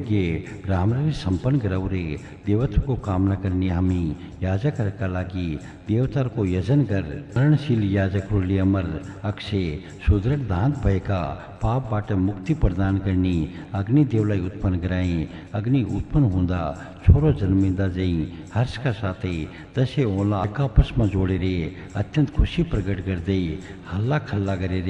यज्ञ राम्ररी सम्पन्न गराऊ रे। देवत्वको कामना गर्ने हामी याजकहरूका लागि देवताहरूको यजन गर। मरणशील याजकहरूले अमर अक्षय सुदृढ दाँत भएका पापबाट मुक्ति प्रदान गर्ने अग्निदेवलाई उत्पन्न गराए। अग्नि उत्पन्न हुँदा छोरो जन्मिँदा झैँ हर्षका साथै 10 ओला आपसमा जोडेर अत्यन्त खुसी प्रकट गर्दै हल्ला खल्ला गरेर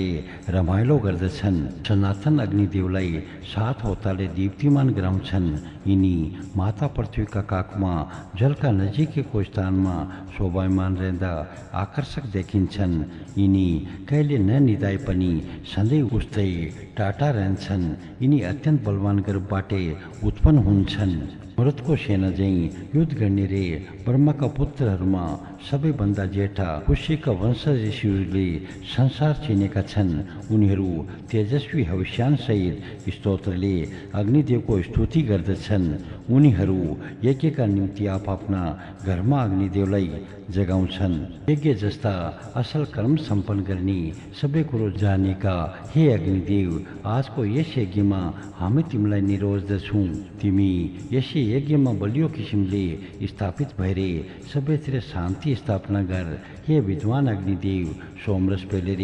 रमाइलो गर्दछन्। सनातन अग्निदेवलाई 7 होताले दीप्तिमान गराउँछन्। यिनी माता पृथ्वीका काखमा जलका नजिकैको स्थानमा शोभायमान रहँदा आकर्षक देखिन्छन्। यिनी कहिले ननिदाए पनि सधैँ उस्तै टाटा रहन्छन्। यिनी अत्यन्त बलवान गर्भबाटै उत्पन्न हुन्छन्। मरुतको सेना झैँ युद्ध गर्ने रे ब्रह्माका पुत्रहरूमा सबैभन्दा जेठा पुष्यका वंशज ऋषिहरूले संसार चिनेका छन्। उनीहरू तेजस्वी हविष्यान सहित स्तोत्रले अग्निदेवको स्तुति गर्दछन्। उनीहरू यज्ञका निम्ति आफ्ना घरमा अग्निदेवलाई जगाउँछन्। यज्ञ जस्ता असल कर्म सम्पन्न गर्ने सबै कुरो जानेका हे अग्निदेव, आजको यस यज्ञमा हामी तिमीलाई निरोज्दछौँ। तिमी यसै यज्ञमा बलियो किसिमले स्थापित भएर सबैतिर शान्ति स्थापना गर। हे विद्वान अग्निदेव, सोमरस पेलेर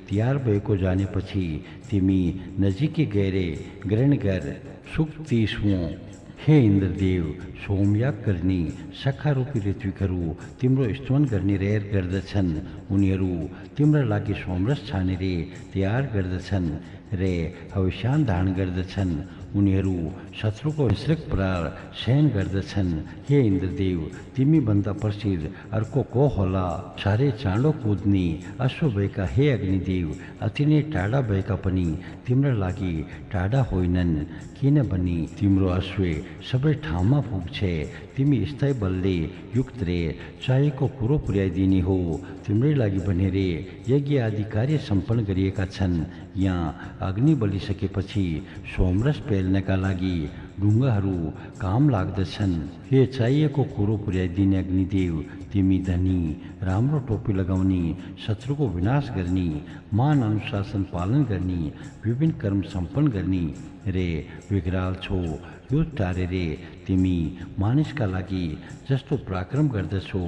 तयार भएको जानेपछि तिमी नजिकै गएर ग्रहण गर। सुख 30वां। हे इन्द्रदेव, सोमयाग गर्ने सखा रूपी ऋत्विकहरू तिम्रो स्तवन गर्ने रहर गर्दछन्। उनीहरू तिम्रा लागि सोमरस छानेर तयार गर्दछन् रे हविष्यान धारण गर्दछन्। उनीहरू शत्रुको हिंस्रक प्रहार सहन गर्दछन्। हे इन्द्रदेव, तिमी भन्दा प्रसिद्ध अर्को को होला? साह्रै चाँडो कुद्ने अश्व भएका हे अग्निदेव, अति नै टाढा भएका पनि तिम्रा लागि टाढा होइनन्, किनभने तिम्रो अश्व सबै ठाउँमा पुग्छ। तिमी स्थायी बलले युक्त रे चाहेको कुरो पुर्याइदिने हो। तिम्रै लागि भनेर यज्ञ आदि कार्य सम्पन्न गरिएका छन्। यहाँ अग्नि बलिसकेपछि सोमरस पेल्नका लागि ढुङ्गाहरू काम लाग्दछन्। हे चाहिएको कुरो पुर्याइदिने अग्निदेव, तिमी धनी, राम्रो टोपी लगाउने, शत्रुको विनाश गर्ने, मान अनुशासन पालन गर्ने, विभिन्न कर्म सम्पन्न गर्ने रे विकराल छौ। युद्ध टारेर तिमी मानिसका लागि जस्तो पराक्रम गर्दछौ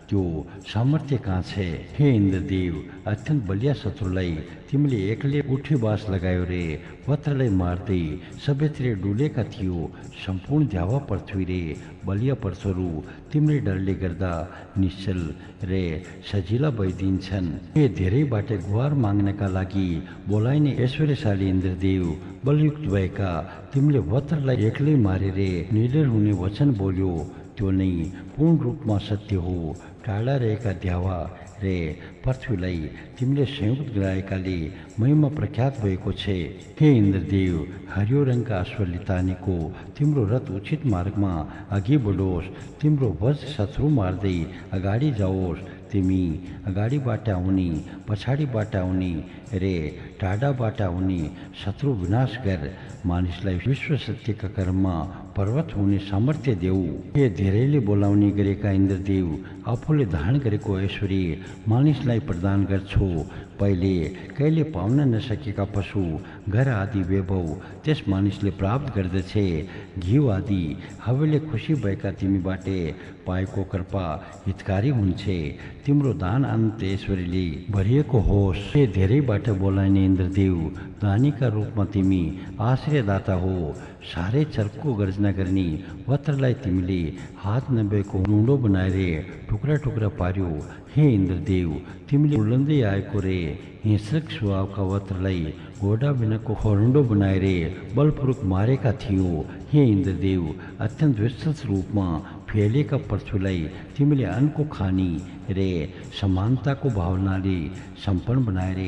त्यो सामर्थ्य कहाँ छ? हे इन्द्रदेव, अत्यन्त बलिया शत्रुलाई तिमीले एक्लै उठीबास लगायो रे। पत्रलाई मार्दै सबैतिर डुलेका थियो। सम्पूर्ण ध्यावा पृथ्वी रे बलिया पर्छहरू तिम्रै डरले गर्दा निश्चल रे सजिला भइदिन्छन्। हे धेरैबाट गुहार माग्नका लागि बोलाइने ऐश्वर्यशाली इन्द्रदेव, बलयुक्त भएका तिमीले वत्रलाई एक्लै मारेर निडर हुने वचन बोल्यो, त्यो नै पूर्ण रूपमा सत्य हो। टाढा रहेका ध्यावा रे पृथ्वीलाई तिमीले संयुक्त गराएकाले महिमा प्रख्यात भएको छ। हे इन्द्रदेव, हरियो रङका अश्वले तानेको तिम्रो रथ उचित मार्गमा अघि बढोस्। तिम्रो वज्र शत्रु मार्दै अगाडि जाओस्। तिमी अगाडिबाट आउने, पछाडिबाट आउने रे टाढाबाट आउने शत्रु विनाश गर। मानिसलाई विश्व सत्यका कर्ममा पर्वत हुने सामर्थ्य देऊ। हे धेरैले बोलाउने गरेका इन्द्रदेव, आफूले धारण गरेको ऐश्वर्य मानिसलाई प्रदान गर्छौ। पहिले कहिले पाउन नसकेका पशु, घर आदि वैभव त्यस मानिसले प्राप्त गर्दछ। घिउ आदि हवेले खुसी भएका तिमीबाट पाएको कृपा हितकारी हुन्छ। तिम्रो दान अनन्त ऐश्वर्यले भरिएको होस्। हे धेरैबाट बोलाइने इन्द्रदेव, दानीका रूपमा तिमी आश्रयदाता हो। साह्रै चर्को गर्जना गर्ने वत्रलाई तिमीले हात नभएको डुँडो बनाएर टुक्रा टुक्रा पार्यो। हे इन्द्रदेव, तिमीले उर्लन्दै आएको रे हिंस्रक स्वभावका वत्रलाई घोडा बिनाको खरुन्डो बनाएर बलपूर्वक मारेका थियो। हे इन्द्रदेव, अत्यन्त विस्तृत रूपमा फैलिएका पृथ्वीलाई तिमीले अनको खानी रे समानताको भावनाले सम्पन्न बनाएर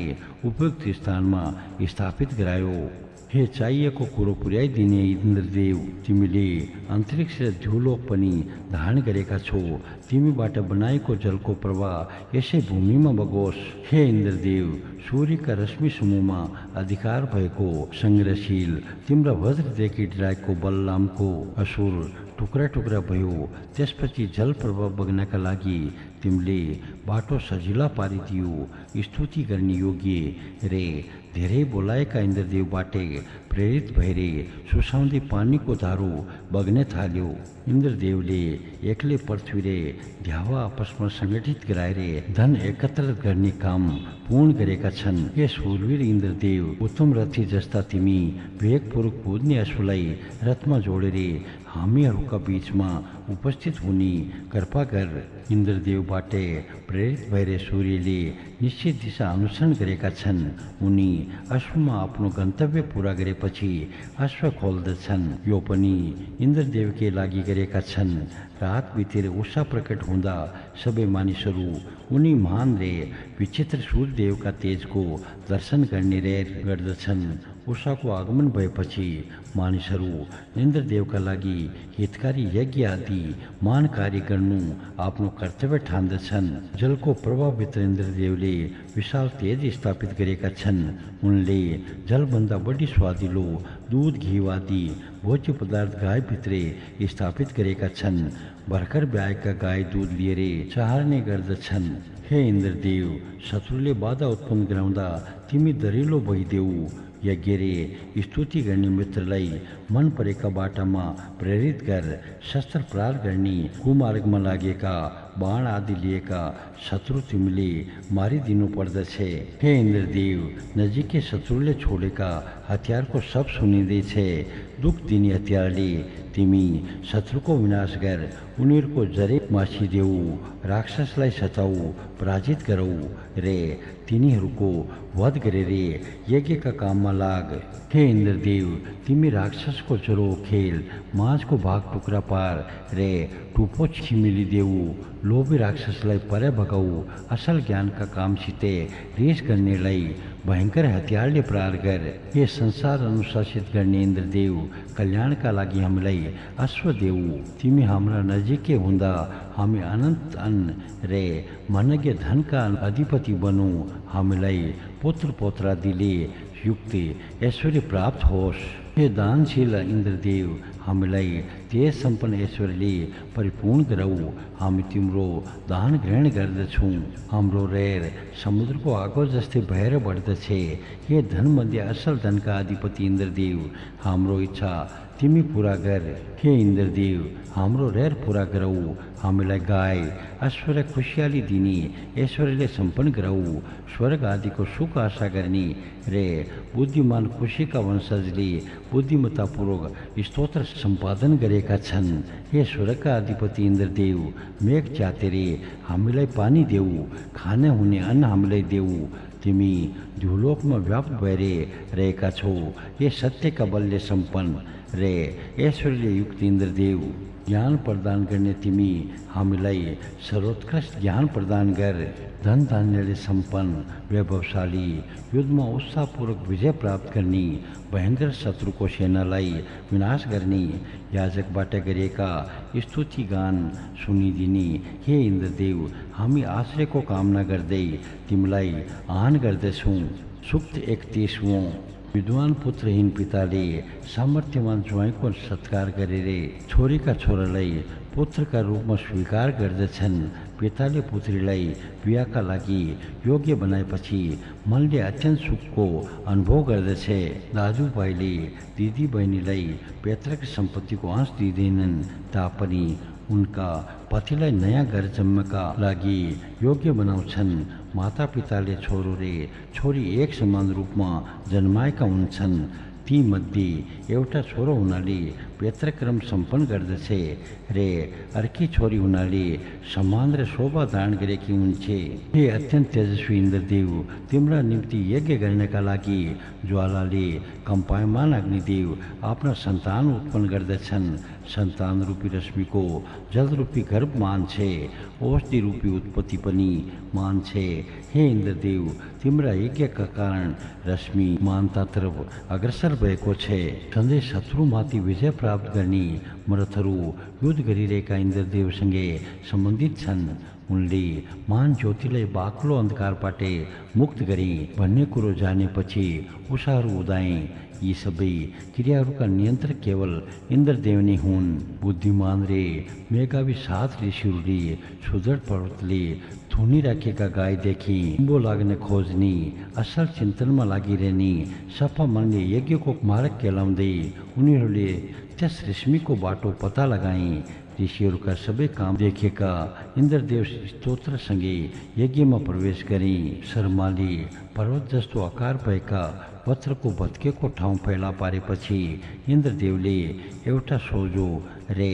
उपयुक्त स्थानमा स्थापित गरायो। हे चाहिएको कुरो पुर्याइदिने इन्द्रदेव, तिमीले अन्तरिक्ष र ध्रुवलोक पनि धारण गरेका छौ। तिमीबाट बनाएको जलको प्रवाह यसै भूमिमा बगोस्। हे इन्द्रदेव, सूर्यका रश्मि समूहमा अधिकार भएको सङ्ग्रहशील तिम्रा वज्रदेखि डराएको बलरामको असुर टुक्रा टुक्रा भयो। त्यसपछि जल प्रवाह बग्नका लागि तिमीले बाटो सजिला पारिदियो। स्तुति गर्ने योग्य रे धेरै बोलाएका इन्द्रदेवबाटै प्रेरित भएरे सुसाउँदै पानीको धारो बग्न थाल्यो। इन्द्रदेवले एक्लै पृथ्वी रे ध्यावा आपसमा सङ्गठित गराएर धन एकत्र गर्ने काम पूर्ण गरेका छन्। हे शूरवीर इन्द्रदेव, उत्तम रथी जस्ता तिमी वेगपूर्वक कुद्ने अश्वलाई रथमा जोडेर हामीहरूका बीचमा उपस्थित हुने कृपा गर। इन्द्रदेवबाटै प्रेरित भएर सूर्यले निश्चित दिशा अनुसरण गरेका छन्। उनी अश्वमा आफ्नो गन्तव्य पूरा गरेपछि अश्व खोल्दछन्। यो पनि इन्द्रदेवकै लागि गरेका छन्। रात बितेर उषा प्रकट हुँदा सबै मानिसहरू उनी महान रे विचित्र सूर्यदेवका तेजको दर्शन गर्ने रेर गर्दछन्। उषाको आगमन भएपछि मानिसहरू इन्द्रदेवका लागि हितकारी यज्ञ आदि महान कार्य गर्नु आफ्नो कर्तव्य ठान्दछन्। जलको प्रभावभित्र इन्द्रदेवले विशाल तेज स्थापित गरेका छन्। उनले जलभन्दा बढी स्वादिलो दुध घिउ आदि भोज्य पदार्थ गाईभित्रै स्थापित गरेका छन्। भर्खर ब्याएका गाई दुध लिएर चाहर्ने गर्दछन्। हे इन्द्रदेव, शत्रुले बाधा उत्पन्न गराउँदा तिमी दरिलो भइदेऊ। यज्ञ रे स्तुति गर्ने मित्रलाई मन परेका बाटामा प्रेरित गर। शस्त्र प्रहार गर्ने कुमार्गमा लागेका बाण आदि लिएका शत्रु तिमीले मारिदिनु पर्दछ। हे इन्द्रदेव, नजिकै शत्रुले छोडेका हतियारको सब सुनिँदैछ। दुख दिने हतियारले तिमी शत्रुको विनाश गर। उनीहरूको जरे मासिदेऊ। राक्षसलाई सताऊ, पराजित गरौ रे तिनीहरूको वध गरेर यज्ञका काममा लाग। हे इन्द्रदेव, तिमी राक्षसको ज्वरो खेल, माझको भाग टुक्रा पार रे टुप्पो छिमिलिदेऊ। लोभी राक्षसलाई पर भगाऊ। असल ज्ञानका कामसितै रेस गर्नेलाई भयङ्कर हतियारले प्रहार गर। ये संसार अनुशासित गर्ने इन्द्रदेव, कल्याणका लागि हामीलाई अश्व देऊ। तिमी हाम्रा नजिकै हुँदा हामी अनन्त अन्न रे मनज्ञ धनका अधिपति बनौ। हामीलाई पुत्र पौत्रादिले युक्त ऐश्वर्य प्राप्त होस्। हे दानशील इन्द्रदेव, हामीलाई तेज सम्पन्न ऐश्वर्यले परिपूर्ण गराऊ। हामी तिम्रो दान ग्रहण गर्दछौँ। हाम्रो रेर समुद्रको आगो जस्तै भएर बढ्दछ। हे धनमध्ये असल धनका अधिपति इन्द्रदेव, हाम्रो इच्छा तिमी पूरा गर। हे इन्द्रदेव, हाम्रो रेर पूरा गराऊ। हामीलाई गाई अश्व र खुसियाली दिने ऐश्वर्यले सम्पन्न गराऊ। स्वर्ग आदिको सुख आशा गर्ने रे बुद्धिमान खुसीका वंशजले बुद्धिमत्तापूर्वक स्तोत्र सम्पादन गरेका छन्। हे स्वर्गका अधिपति इन्द्रदेव, मेघ च्यातेर हामीलाई पानी देऊ। खाने हुने अन्न हामीलाई देऊ। तिमी द्युलोकमा व्याप्त भएर रहेका छौ। ये सत्यका बलले सम्पन्न रे ऐश्वर्यले युक्त इन्द्रदेव, ज्ञान प्रदान गर्ने तिमी हामीलाई सर्वोत्कृष्ट ज्ञान प्रदान गर। धन धान्यले सम्पन्न वैभवशाली, युद्धमा उत्साहपूर्वक विजय प्राप्त गर्ने, भयङ्कर शत्रुको सेनालाई विनाश गर्ने, याजकबाट गरिएका स्तुति गान सुनिदिने हे इन्द्रदेव, हामी आश्रयको कामना गर्दै तिमीलाई आह्वान गर्दछौँ। सूक्त 31वां। विद्वान पुत्रहीन पिताले सामर्थ्यवान ज्वाइँको सत्कार गरेर छोरीका छोरालाई पुत्रका रूपमा स्वीकार गर्दछन्। पिताले पुत्रीलाई बिहाका लागि योग्य बनाएपछि मनले अत्यन्त सुखको अनुभव गर्दछ। दाजुभाइले दिदी बहिनीलाई पैतृक सम्पत्तिको अंश दिँदैनन् तापनि उनका पतिलाई नयाँ घर जन्मका लागि योग्य बनाउँछन्। मातापिताले छोरो रे छोरी एक समान रूपमा जन्माएका हुन्छन्। ती मध्ये एउटा छोरो हुनाले पैतृक्रम सम्पन्न गर्दछ रे अर्की छोरी हुनाले सम्मान र शोभा धारण गरेकी हुन्छ। हे अत्यन्त तेजस्वी इन्द्रदेव, तिम्रा निम्ति यज्ञ गर्नका लागि ज्वालाले कम्पायमान अग्निदेव आफ्ना सन्तान उत्पन्न गर्दछन्। सन्तान रूपी रश्मिको जल रूपी गर्भ मान्छे, औषधि रूपी उत्पत्ति पनि मान्छे। हे इन्द्रदेव, तिम्रा यज्ञका कारण रश्मि मानतातर्फ अग्रसर भएको छ। सधैँ शत्रुमाथि विजय प्राप्त गर्ने मरथहरू युद्ध गरिरहेका इन्द्रदेवसँगै सम्बन्धित छन्। उनले महान ज्योतिलाई बाक्लो अन्धकारबाट मुक्त गरे भन्ने कुरो जानेपछि उषाहरू उदाए। यी सबै क्रियाहरूका नियन्त्रक केवल इन्द्रदेव नै हुन्। बुद्धिमान रे मेघावी 7 ऋषिहरूले सुदृढ पर्वतले थुनिराखेका गाईदेखि उँभो लाग्न खोज्ने, असल चिन्तनमा लागिरहने सफा मनले यज्ञको मार्ग केलाउँदै उनीहरूले त्यस रेशमीको बाटो पत्ता लगाए। ऋषिहरूका सबै काम देखेका इन्द्रदेव स्तोत्रसँगै यज्ञमा प्रवेश गरे। शर्माले पर्वत जस्तो आकार भएका वज्रको भत्केको ठाउँ फेला पारेपछि इन्द्रदेवले एउटा सोझो रे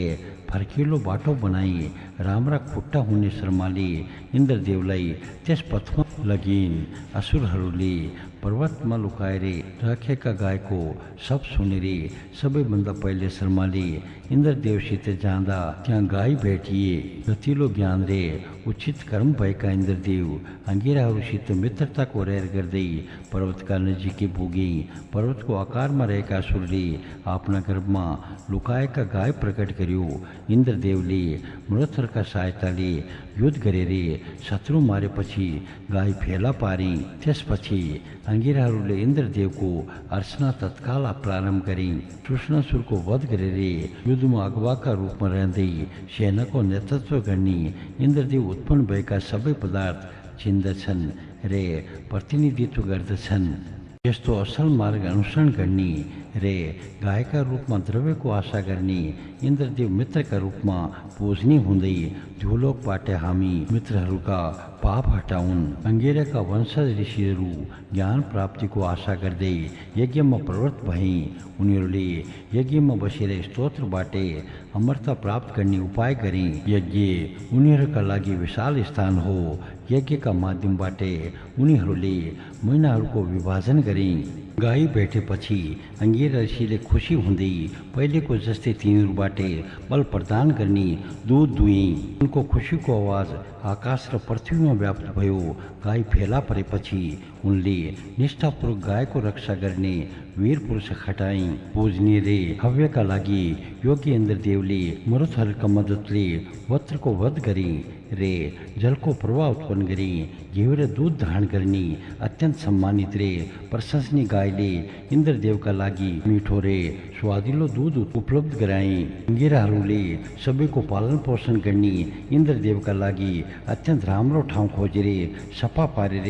फर्किलो बाटो बनाए। राम्रा खुट्टा हुने शर्माले इन्द्रदेवलाई त्यस पथमा लगिन्। असुरहरूले पर्वतमा लुकाएर राखेका गाईको शब सुनेर सबैभन्दा पहिले शर्माले इन्द्रदेवसित जाँदा त्यहाँ गाई भेटिए। गतिलो ज्ञान रे उचित कर्म भएका इन्द्रदेव अङ्गिराहरूसित मित्रताको रेर गर्दै पर्वतका नजिकै पुगे। पर्वतको आकारमा रहेका असुरले आफ्ना गर्भमा लुकाएका गाई प्रकट गर्यो। इन्द्रदेवले मरुथरका सहायताले युद्ध गरेर शत्रु मारेपछि गाई फेला पारे। त्यसपछि अङ्गिराहरूले इन्द्रदेवको अर्चना तत्काल प्रारम्भ गरे। कृष्णासुरको वध गरेर युद्धमा अगुवाका रूपमा रहँदै सेनाको नेतृत्व गर्ने इन्द्रदेव उत्पन्न भएका सबै पदार्थ चिन्दछन् रे प्रतिनिधित्व गर्दछन्। यस्तो असल मार्ग अनुसरण गर्ने रे गायका रूपमा द्रव्यको आशा गर्ने इन्द्रदेव मित्रका रूपमा पूजनीय हुँदै ध्रुवलोकबाट हामी मित्रहरूका पाप हटाउन्। अङ्गिराका वंशज ऋषिहरू ज्ञान प्राप्तिको आशा गर्दै यज्ञमा प्रवृत्त भए। उनीहरूले यज्ञमा बसेर स्तोत्रबाट अमरता प्राप्त गर्ने उपाय गरे। यज्ञ उनीहरूका लागि विशाल स्थान हो। यज्ञका माध्यमबाट उनीहरूले महिनाहरूको विभाजन गरे। गाई भेटेपछि अङ्गिरा ऋषिले खुसी हुँदै पहिलेको जस्तै तिनीहरूबाट बल प्रदान गर्ने दूध दुहे। उनको खुसीको आवाज आकाश र पृथ्वीमा व्याप्त भयो। गाई फेला परेपछि उनले निष्ठापूर्वक गाईको रक्षा गर्ने वीर पुरुष खटाए। पूजनीय रे हव्यका लागि योग्य इन्द्रदेवले मरुथरका मद्दतले वज्रको वध गरे रे जलको प्रवाह उत्पन्न गरे। घिउ र दूध धारण गर्ने अत्यन्त सम्मानित रे प्रशंसनीय गाईले इन्द्रदेवका लागि मिठो रे स्वादिलो दूध उपलब्ध गराए। अङ्गिराहरूले सबैको पालन पोषण गर्ने इन्द्रदेवका लागि अत्यन्त राम्रो ठाउँ खोजेर सफा पारेर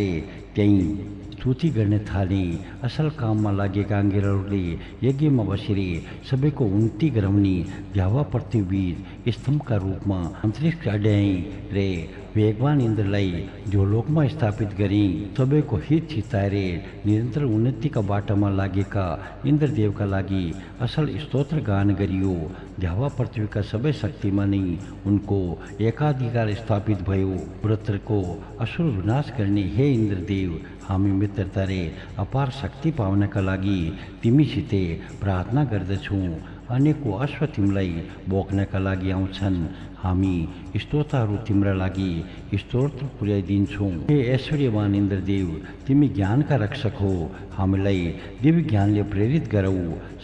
त्यहीँ स्तुति गर्न थाले। असल काममा लागेका अङ्गिराहरूले यज्ञमा बसेर सबैको उन्नति गराउने द्यावा पृथ्वीबीच स्तम्भका रूपमा अन्तरिक्ष अड्याए रे वेगवान इन्द्रलाई ध्रुवलोकमा स्थापित गरे। सबैको हित चिताएर निरन्तर उन्नतिका बाटोमा लागेका इन्द्रदेवका लागि असल स्तोत्र गान गरियो। द्यावा पृथ्वीका सबै शक्तिमा नै उनको एकाधिकार स्थापित भयो। व्रतको असुर विनाश गर्ने हे इन्द्रदेव, हामी मित्रता रे अपार शक्ति पाउनका लागि तिमीसित प्रार्थना गर्दछौँ। अनेकौँ अश्व तिमीलाई बोक्नका लागि आउँछन्। हामी स्तोत्रहरू तिम्रा लागि स्तोत्र पुर्याइदिन्छौँ। हे ऐश्वर्यवान इन्द्रदेव, तिमी ज्ञानका रक्षक हो। हामीलाई दिव्य ज्ञानले प्रेरित गरौ।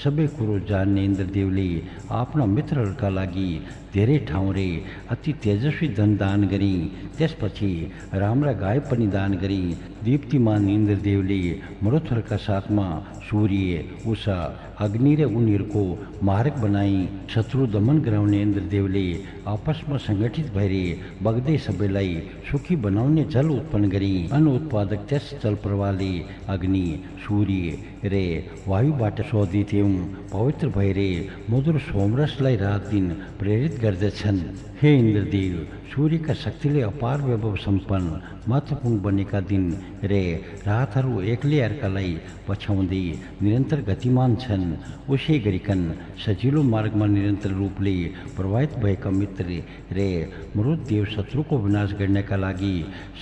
सबै कुरो जान्ने इन्द्रदेवले आफ्ना मित्रहरूका लागि धेरै ठाउँ रे अति तेजस्वी धन दान गरे। त्यसपछि राम्रा गाई पनि दान गरे। दीप्तिमान इन्द्रदेवले मरुथरका साथमा सूर्य, उषा, अग्नि र उनीहरूको मार्ग बनाए। शत्रु दमन गराउने इन्द्रदेवले आपसमा सङ्गठित भएर बग्दै सबैलाई सुखी बनाउने जल उत्पन्न गरे। अन्न उत्पादक त्यस जल प्रवाहले अग्नि, सूर्य रे वायुबाट शोधित एवं पवित्र भएर मधुर सोमरसलाई रात दिन प्रेरित गर्दछन्। हे इन्द्रदेव, सूर्यका शक्तिले अपार वैभव सम्पन्न महत्त्वपूर्ण बनेका दिन रे रातहरू एक्लै अर्कालाई पछ्याउँदै निरन्तर गतिमान छन्। उसै गरिकन सजिलो मार्गमा निरन्तर रूपले प्रभावित भएका मित्र रे मरुदेव शत्रुको विनाश गर्नका लागि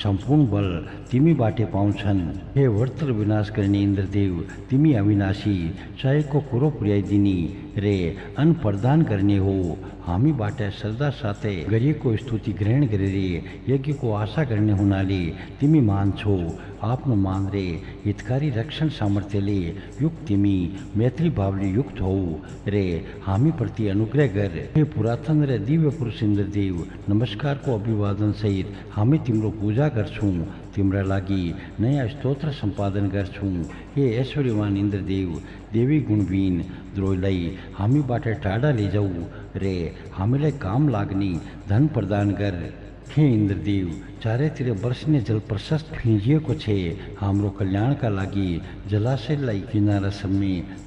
सम्पूर्ण बल तिमीबाटै पाउँछन्। हे व्रत विनाश गर्ने इन्द्रदेव, तिमी अविनाशी, चाहेको कुरो पुर्याइदिने रे अन्न प्रदान गर्ने हो। हामीबाट श्रद्धा साथै गरिएको स्तुति ग्रहण गरेर यज्ञको आशा गर्ने हुनाले तिमी मान्छौ। आफ्नो मान रे हितकारी रक्षण सामर्थ्यले युक्त तिमी मैत्री भावले युक्त हौ रे हामी प्रति अनुग्रह गर। हे पुरातन र दिव्य पुरुष इन्द्रदेव, नमस्कारको अभिवादन सहित हामी तिम्रो पूजा गर्छौँ, तिम्रा लागि नयाँ स्तोत्र सम्पादन गर्छौँ। हे ऐश्वर्यवान इन्द्रदेव, देवी गुणवीन द्रोहीलाई हामीबाट टाढा लैजाऊ रे हामीलाई काम लाग्ने धन प्रदान गर। हे इन्द्रदेव, चारैतिर वर्षने जल प्रशस्त फिँजिएको छ, हाम्रो कल्याणका लागि जलाशयलाई किनारासम्म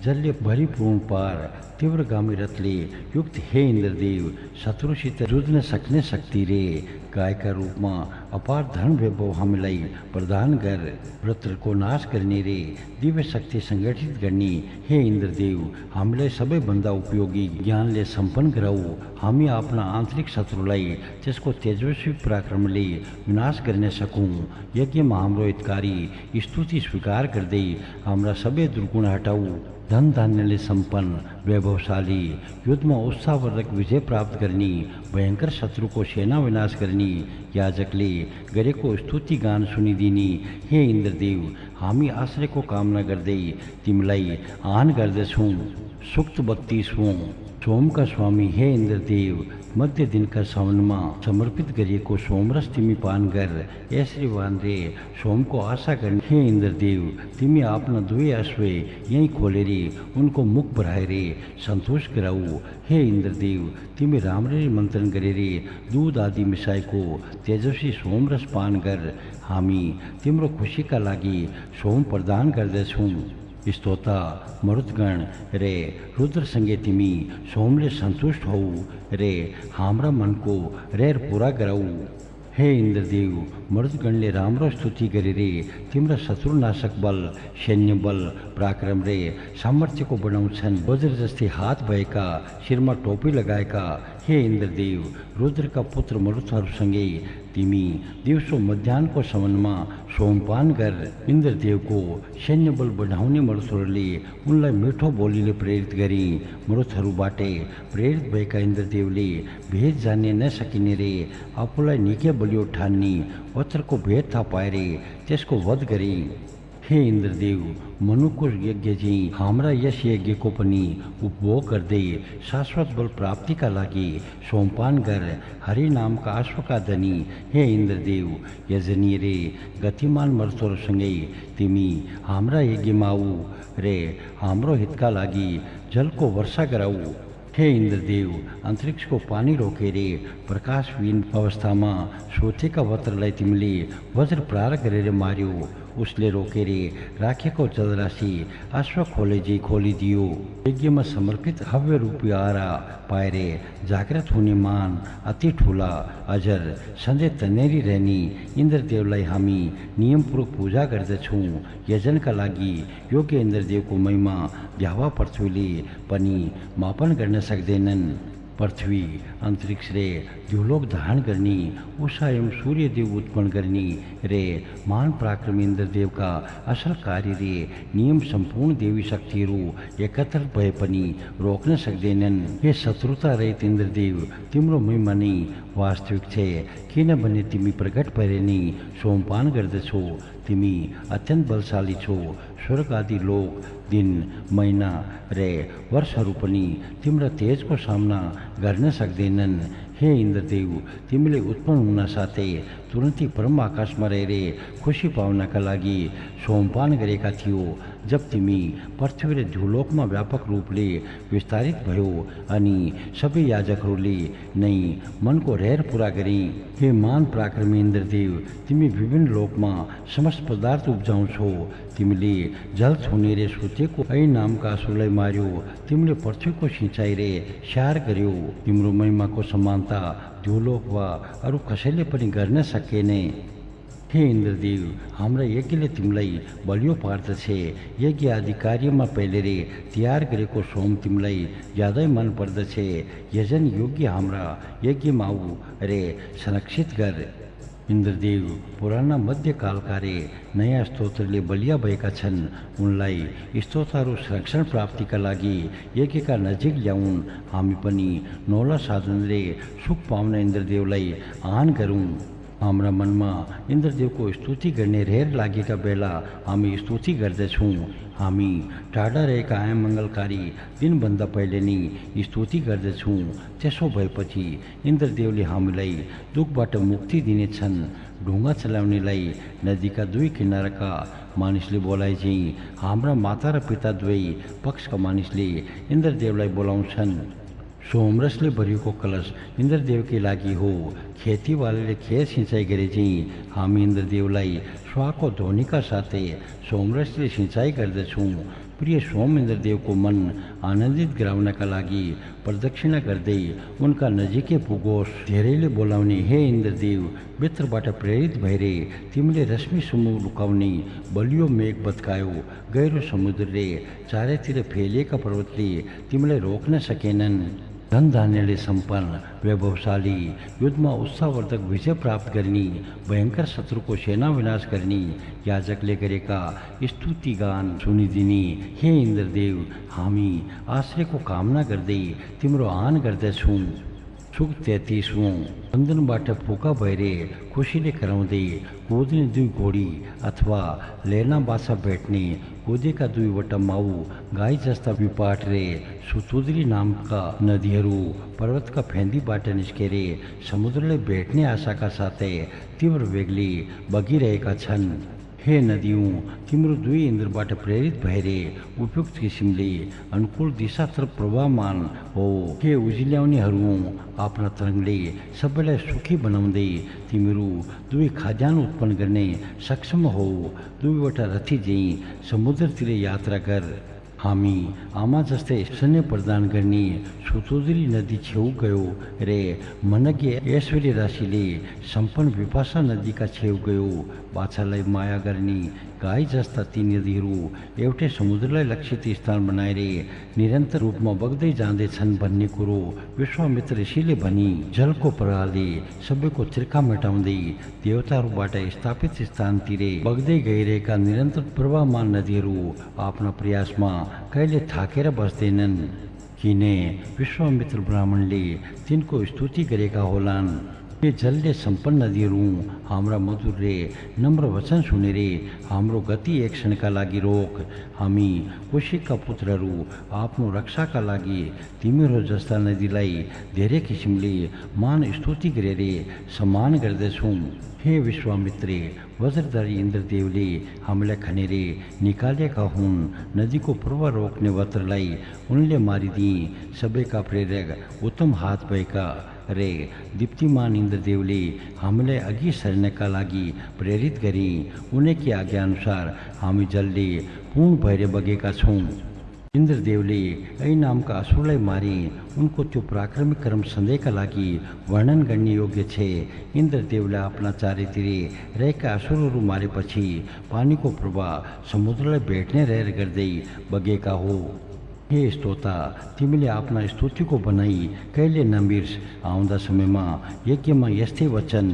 जलले भरिपूर्ण पार। तीव्रगामी रथले युक्त हे इन्द्रदेव, शत्रुसित जुझ्न सक्ने शक्ति रे गायका रूपमा अपार धन वैभव हामीलाई प्रदान गर। व्रतको नाश गर्ने रे दिव्य शक्ति सङ्गठित गर्ने हे इन्द्रदेव, हामीलाई सबैभन्दा उपयोगी ज्ञानले सम्पन्न गराऊ। हामी आफ्ना आन्तरिक शत्रुलाई त्यसको तेजस्वी पराक्रमले विनाश गर्न सकौँ। यज्ञमा हाम्रो हितकारी स्तुति स्वीकार गर्दै हाम्रा सबै दुर्गुण हटाऊ। धन धान्यले सम्पन्न वैभवशाली, युद्धमा उत्साहवर्धक विजय प्राप्त गर्ने, भयङ्कर शत्रुको सेना विनाश गर्ने याजकले गरेको स्तुति गान सुनिदिने हे इन्द्रदेव, हामी आश्रयको कामना गर्दै तिमीलाई आह्वान गर्दछौँ। सूक्त 32वां। सोमका स्वामी हे इन्द्रदेव, मध्य दिनका साउनमा समर्पित गरिएको सोमरस तिमी पान गर। ऐश्वर्यवान रे सोमको आशा गर्ने हे इन्द्रदेव, तिमी आफ्ना दुवै अश्व यहीँ खोलेर उनको मुख बढाएर सन्तोष गराऊ। हे इन्द्रदेव, तिमी राम्ररी मन्थन गरेर दुध आदि मिसाएको तेजस्वी सोमरस पान गर। हामी तिम्रो खुसीका लागि सोम प्रदान गर्दछौँ। स्तोता मरुदगण रे रुद्रसँगै तिमी सोमले सन्तुष्ट हौ रे हाम्रा मनको रेर पुरा गराऊ। हे इन्द्रदेव, मरुदगणले राम्रो स्तुति गरेर तिम्रा शत्रुनाशक बल, सैन्य बल, पराक्रम रे सामर्थ्यको बनाउँछन्। वज्र जस्तै हात भएका, शिरमा टोपी लगाएका हे इन्द्रदेव, रुद्रका पुत्र मरुदहरूसँगै तिमी दिउँसो मध्याहको समनमा सोमपान गर। इन्द्रदेवको सैन्य बल बढाउने मरुदहरूले उनलाई मिठो बोलीले प्रेरित गरे। मरुदहरूबाट प्रेरित भएका इन्द्रदेवले भेद जान्ने नसकिने रे आफूलाई निकै बलियो ठान्ने वज्रको भेद थाहा पाएर त्यसको वध गरे। हे इन्द्रदेव, मनुको यज्ञ चाहिँ हाम्रा यस यज्ञको पनि उपभोग गर्दै शाश्वत बल प्राप्तिका लागि सोमपान गर। हरि नामका अश्वका धनी हे इन्द्रदेव, यजनीय रे गतिमान मरुदहरूसँगै तिमी हाम्रा यज्ञमा आऊ रे हाम्रो हितका लागि जलको वर्षा गराऊ। हे इन्द्रदेव, अन्तरिक्षको पानी रोकेर प्रकाशविहीन अवस्थामा सोचेका वज्रलाई तिमीले वज्र प्रहार गरेर मार्यो। उसले रोकेर राखेको जलराशि अश्व खोलेझै खोलिदियो। यज्ञमा समर्पित हव्य रूपी आरा पाएर जागृत हुने मान अति ठुला, अजर सधैँ तन्नेरी रहने इन्द्रदेवलाई हामी नियमपूर्वक पूजा गर्दछौँ। यजनका लागि योग्य इन्द्रदेवको महिमा द्यावा पृथ्वीले पनि मापन गर्न सक्दैनन्। पृथ्वी, अन्तरिक्ष रे द्युलोक धारण गर्ने, उषा एवं सूर्यदेव उत्पन्न गर्ने रे महान पराक्रमी इन्द्रदेवका असल कार्य रे नियम सम्पूर्ण देवी शक्तिहरू एकत्र भए पनि रोक्न सक्दैनन्। हे शत्रुता रहित इन्द्रदेव, तिम्रो महिमा नै वास्तविक छ, किनभने तिमी प्रकट भएर नै सोमपान गर्दछौ। तिमी अत्यन्त बलशाली छौ। स्वर्ग आदि लोक, दिन, महिना रे वर्षहरू पनि तिम्रा तेजको सामना गर्न सक्दैनन्। हे इन्द्रदेव, तिमीले उत्पन्न हुन साथै तुरन्तै परम आकाशमा रहेर खुसी पाउनका लागि सोमपान गरेका थियो। जब तिमी पृथ्वी र ध्रुलोकमा व्यापक रूपले विस्तारित भयो अनि सबै याजकहरूले नै मनको रहर पुरा गरे। हे मान पराक्रमी इन्द्रदेव, तिमी विभिन्न लोकमा समस्त पदार्थ उब्जाउँछौ। तिमीले जल छुने रे सोचेको ऐ नामका असुरलाई मार्यो। तिमीले पृथ्वीको सिँचाइ रे स्याहार गर्यो। तिम्रो महिमाको समानता ध्रुलोक वा अरू कसैले पनि गर्न सकेन। हे इन्द्रदेव, हाम्रा यज्ञले तिमीलाई बलियो पार्दछ। यज्ञ आदि कार्यमा पहिले रे तयार गरेको सोम तिमीलाई ज्यादै मन पर्दछ। यजन योग्य हाम्रा यज्ञमा आऊ रे संरक्षित गर। इन्द्रदेव, पुराना मध्यकालका रे नयाँ स्तोत्रले बलिया भएका छन्। उनलाई स्तोत्रहरू संरक्षण प्राप्तिका लागि यज्ञका नजिक ल्याउन्। हामी पनि नौला साधन रे सुख पाउन इन्द्रदेवलाई आह्वान गरौँ। हाम्रा मनमा इन्द्रदेवको स्तुति गर्ने धेर लागेका बेला हामी स्तुति गर्दछौँ। हामी टाढा रहेका मङ्गलकारी दिनभन्दा पहिले नै स्तुति गर्दछौँ। त्यसो भएपछि इन्द्रदेवले हामीलाई दुःखबाट मुक्ति दिनेछन्। ढुङ्गा चलाउनेलाई नदीका दुई किनाराका मानिसले बोलाए चाहिँ हाम्रा माता र पिता दुवै पक्षका मानिसले इन्द्रदेवलाई बोलाउँछन्। सोमरसले भरिएको कलश इन्द्रदेवकै लागि हो। खेतीवालीले खेत सिँचाइ गरे चाहिँ हामी इन्द्रदेवलाई स्वाको ध्वनिका साथै सोमरसले सिँचाइ गर्दछौँ। प्रिय सोम इन्द्रदेवको मन आनन्दित गराउनका लागि प्रदक्षिणा गर्दै उनका नजिकै पुगोस्। धेरैले बोलाउने हे इन्द्रदेव, भित्रबाट प्रेरित भएरे तिमीले रश्मि समूह लुकाउने बलियो मेघ बत्कायो। गहिरो समुद्रले चारैतिर फैलिएका पर्वतले तिमीलाई रोक्न सकेनन्। धन धान्यले सम्पन्न वैभवशाली, युद्धमा उत्साहवर्धक विजय प्राप्त गर्ने, भयङ्कर शत्रुको सेना विनाश गर्ने याजकले गरेका स्तुति गान सुनिदिने हे इन्द्रदेव, हामी आश्रयको कामना गर्दै तिम्रो आह्वान गर्दछौँ। सुख 33 बन्धनबाट फुका भएरे खुसीले कराउँदै कुद्ने दुई घोडी अथवा लेना बाछा भेट्ने कुदेका दुईवटा माउ गाई जस्ता विपाट रे सुतुद्री नामका नदीहरू पर्वतका फेन्दीबाट निस्केरे समुद्रलाई भेट्ने आशाका साथै तीव्र वेगले बगिरहेका छन्। हे नदियों, तिम्रो दुई इन्द्रबाट प्रेरित भएरे उपयुक्त किसिमले अनुकूल दिशातर्फ प्रवाहमान हो। हे उजिल्याउनेहरू, आफ्ना तरङ्गले सबैलाई सुखी बनाउँदै तिमीहरू दुई खाद्यान्न उत्पन्न गर्ने सक्षम हो। दुईवटा रथी झैँ समुद्रतिर यात्रा गर। हामी आमा जस्तै सैन्य प्रदान गर्ने सुतुद्री नदी छेउ गयो रे मनज्ञ ऐश्वर्य राशिले सम्पन्न विपाशा नदीका छेउ गयो। बाछालाई माया गर्ने गाई जस्ता ती नदीहरू एउटै समुद्रलाई लक्षित स्थान बनाएर निरन्तर रूपमा बग्दै जाँदैछन् भन्ने कुरो विश्वामित्र ऋषिले भनी जलको प्रवाहले सबैको चिर्का मेटाउँदै देवताहरूबाट स्थापित स्थानतिर बग्दै गइरहेका निरन्तर प्रवाहमान नदीहरू आफ्ना प्रयासमा कहिले थाकेर बस्दैनन्। किने विश्वामित्र ब्राह्मणले तिनको स्तुति गरेका होलान्। ये जलले सम्पन्न नदीहरू हाम्रा मधुर रे नम्र वचन सुनेर हाम्रो गति एक क्षणका लागि रोक। हामी कुशीका पुत्रहरू आफ्नो रक्षाका लागि तिमीहरू जस्ता नदीलाई धेरै किसिमले मान स्तुति गरेर सम्मान गर्दछौँ। हे विश्वामित्रे, वज्रधारी इन्द्रदेवले हामीलाई खनेर निकालेका हुन्। नदीको प्रवाह रोक्ने वज्रलाई उनले मारिदिए। सबैका प्रेरक उत्तम हात भएका रे दीप्तिमान इन्द्रदेवले हामीलाई अघि सर्नका लागि प्रेरित गरे। उनकी आज्ञा अनुसार हामी जलले पूर्ण भएर बगेका छौँ। इन्द्रदेवले ऐ नामका असुरलाई मारे। उनको त्यो पराक्रमी कर्म सधैँका लागि वर्णन गर्ने योग्य छ। इन्द्रदेवले आफ्ना चारैतिर रहेका असुरहरू मारेपछि पानीको प्रवाह समुद्रलाई भेट्ने रहेर गर्दै बगेका हो। हे स्तोता, तिमीले आफ्ना स्तुतिको बनाई कहिले नबिर्स। आउँदा समयमा यज्ञमा यस्तै वचन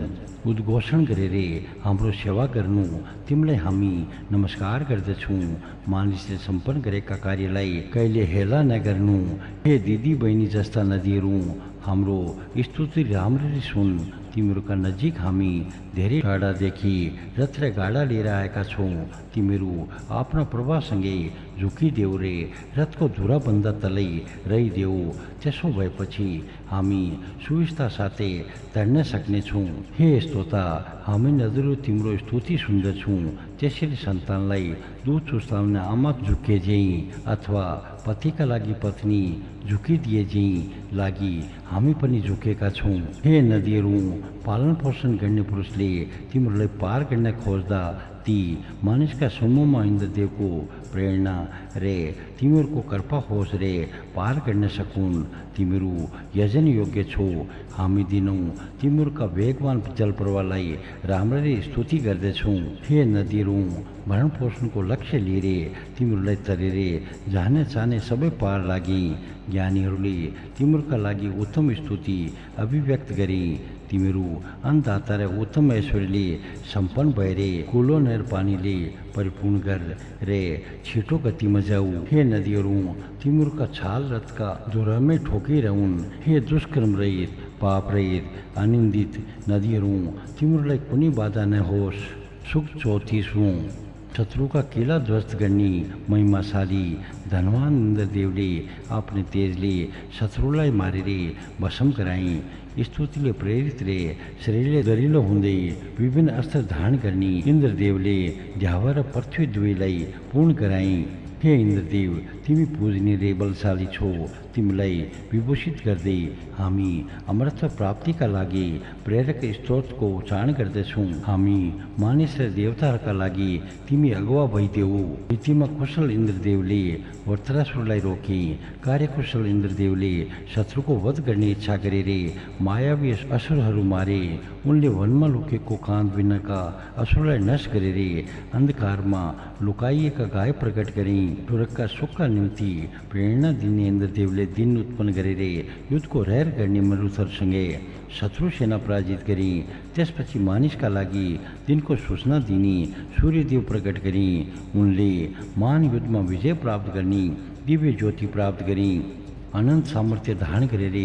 उद्घोषण गरेर हाम्रो सेवा गर्नु। तिमीलाई हामी नमस्कार गर्दछौँ। मानिसले सम्पन्न गरेका कार्यलाई कहिले हेला नगर्नु। हे दिदी बहिनी जस्ता नदीहरू, हाम्रो स्तुति राम्ररी सुन। तिमीहरूका नजिक हामी धेरै टाढादेखि रथ र गाडा लिएर आएका छौँ। तिमीहरू आफ्ना प्रवाहसँगै झुकिदेऊ रे रथको धुराभन्दा तलै रहिदेऊ। त्यसो भएपछि हामी सुविस्ता साथै तर्न सक्नेछौँ। हे स्तोता, हामी नदीहरू तिम्रो स्तुति सुन्दछौँ। त्यसरी सन्तानलाई दुध चुस्ताउने आमा झुके झैँ अथवा पतिका लागि पत्नी झुकिदिए झैँ लागि हामी पनि झुकेका छौँ। हे नदीहरू, पालन पोषण गर्ने पुरुषले तिमीहरूलाई पार गर्न खोज्दा ती मानिसका समूहमा इन्द्रदेवको प्रेरणा रे तिमीहरूको कृपा होस् रे पार गर्न सकुन्। तिमीहरू यजन योग्य छौ। हामी दिनौँ तिमीहरूका वेगवान जलप्रवाहलाई राम्ररी स्तुति गर्दछौँ। हे नदीहरू, भरण पोषणको लक्ष्य लिएर तिमीहरूलाई तरेर जाने चाहने सबै पार लागि ज्ञानीहरूले तिमीहरूका लागि उत्तम स्तुति अभिव्यक्त गरे। तिमीहरू अन्नदाता र उत्तम ऐश्वर्यले सम्पन्न भएर कुलो नहर पानीले परिपूर्ण गर रे छिटो गतिमा जाऊ। हे नदीहरू, तिमीहरूका छाल रथका धुरामै ठोकिरहन्। हे दुष्कर्म रहित पाप रहित आनंदित नदीहरू तिमीहरूलाई कुनै बाधा न होस्। सुख 34। शत्रु का किला ध्वस्त गर्ने महिमाशाली धनवान इन्द्रदेवले आफ्ने तेजले शत्रुलाई मारेर भस्म गराए। स्तुतिले प्रेरित रे शरीरले दरिलो हुँदै विभिन्न अस्त्र धारण गर्ने इन्द्रदेवले ध्यावा र पृथ्वी दुवैलाई पूर्ण गराए। हे इन्द्रदेव, तिमी पूजनीय रे बलशाली छौ। तिमीलाई विभूषित गर्दै हामी अमरत्व प्राप्तिका लागि प्रेरक स्तोत्रको उच्चारण गर्दछौँ। हामी मानिस र देवताहरूका लागि तिमी अगुवा भइदेऊ। नीतिमा कुशल इन्द्रदेवले वृत्रासुरलाई रोके। कार्यकुशल इन्द्रदेवले शत्रुको वध गर्ने इच्छा गरेर मायावी असुरहरू मारे। उनले वनमा लुकेको काँध बिनाका असुरलाई नष्ट गरेर अन्धकारमा लुकाइएका गाय प्रकट गरे। सुरक्षा सुखका निम्ति प्रेरणा दिने इन्द्रदेवले दिन उत्पन्न गरेर युद्धको रहर गर्ने मरुथहरूसँगै शत्रु सेना पराजित गरे। त्यसपछि मानिसका लागि दिनको सूचना दिने सूर्यदेव प्रकट गरे। उनले महान युद्धमा विजय प्राप्त गर्ने दिव्य ज्योति प्राप्त गरे। अनन्त सामर्थ्य धारण गरेर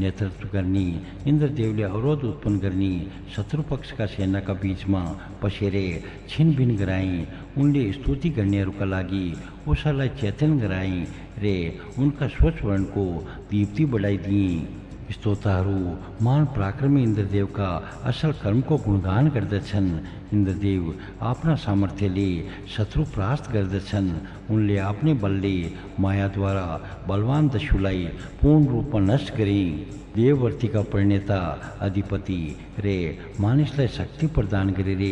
नेतृत्व गर्ने इन्द्रदेवले अवरोध उत्पन्न गर्ने शत्रु पक्षका सेनाका बीचमा पसेर छिनभिन गराए। उनले स्तुति गर्नेहरूका लागि उसलाई चेतन गराए रे उनका स्वच्छ वर्णको दीप्ति बढाइदिए। स्तोताहरू महान पराक्रमी इन्द्रदेवका असल कर्मको गुणगान गर्दछन्। इन्द्रदेव आफ्ना सामर्थ्यले शत्रु परास्त गर्दछन्। उनले आफ्नै बलले मायाद्वारा बलवान दस्युलाई पूर्ण रूपमा नष्ट गरे। देववर्तीका प्रणेता अधिपति रे मानिसलाई शक्ति प्रदान गरेर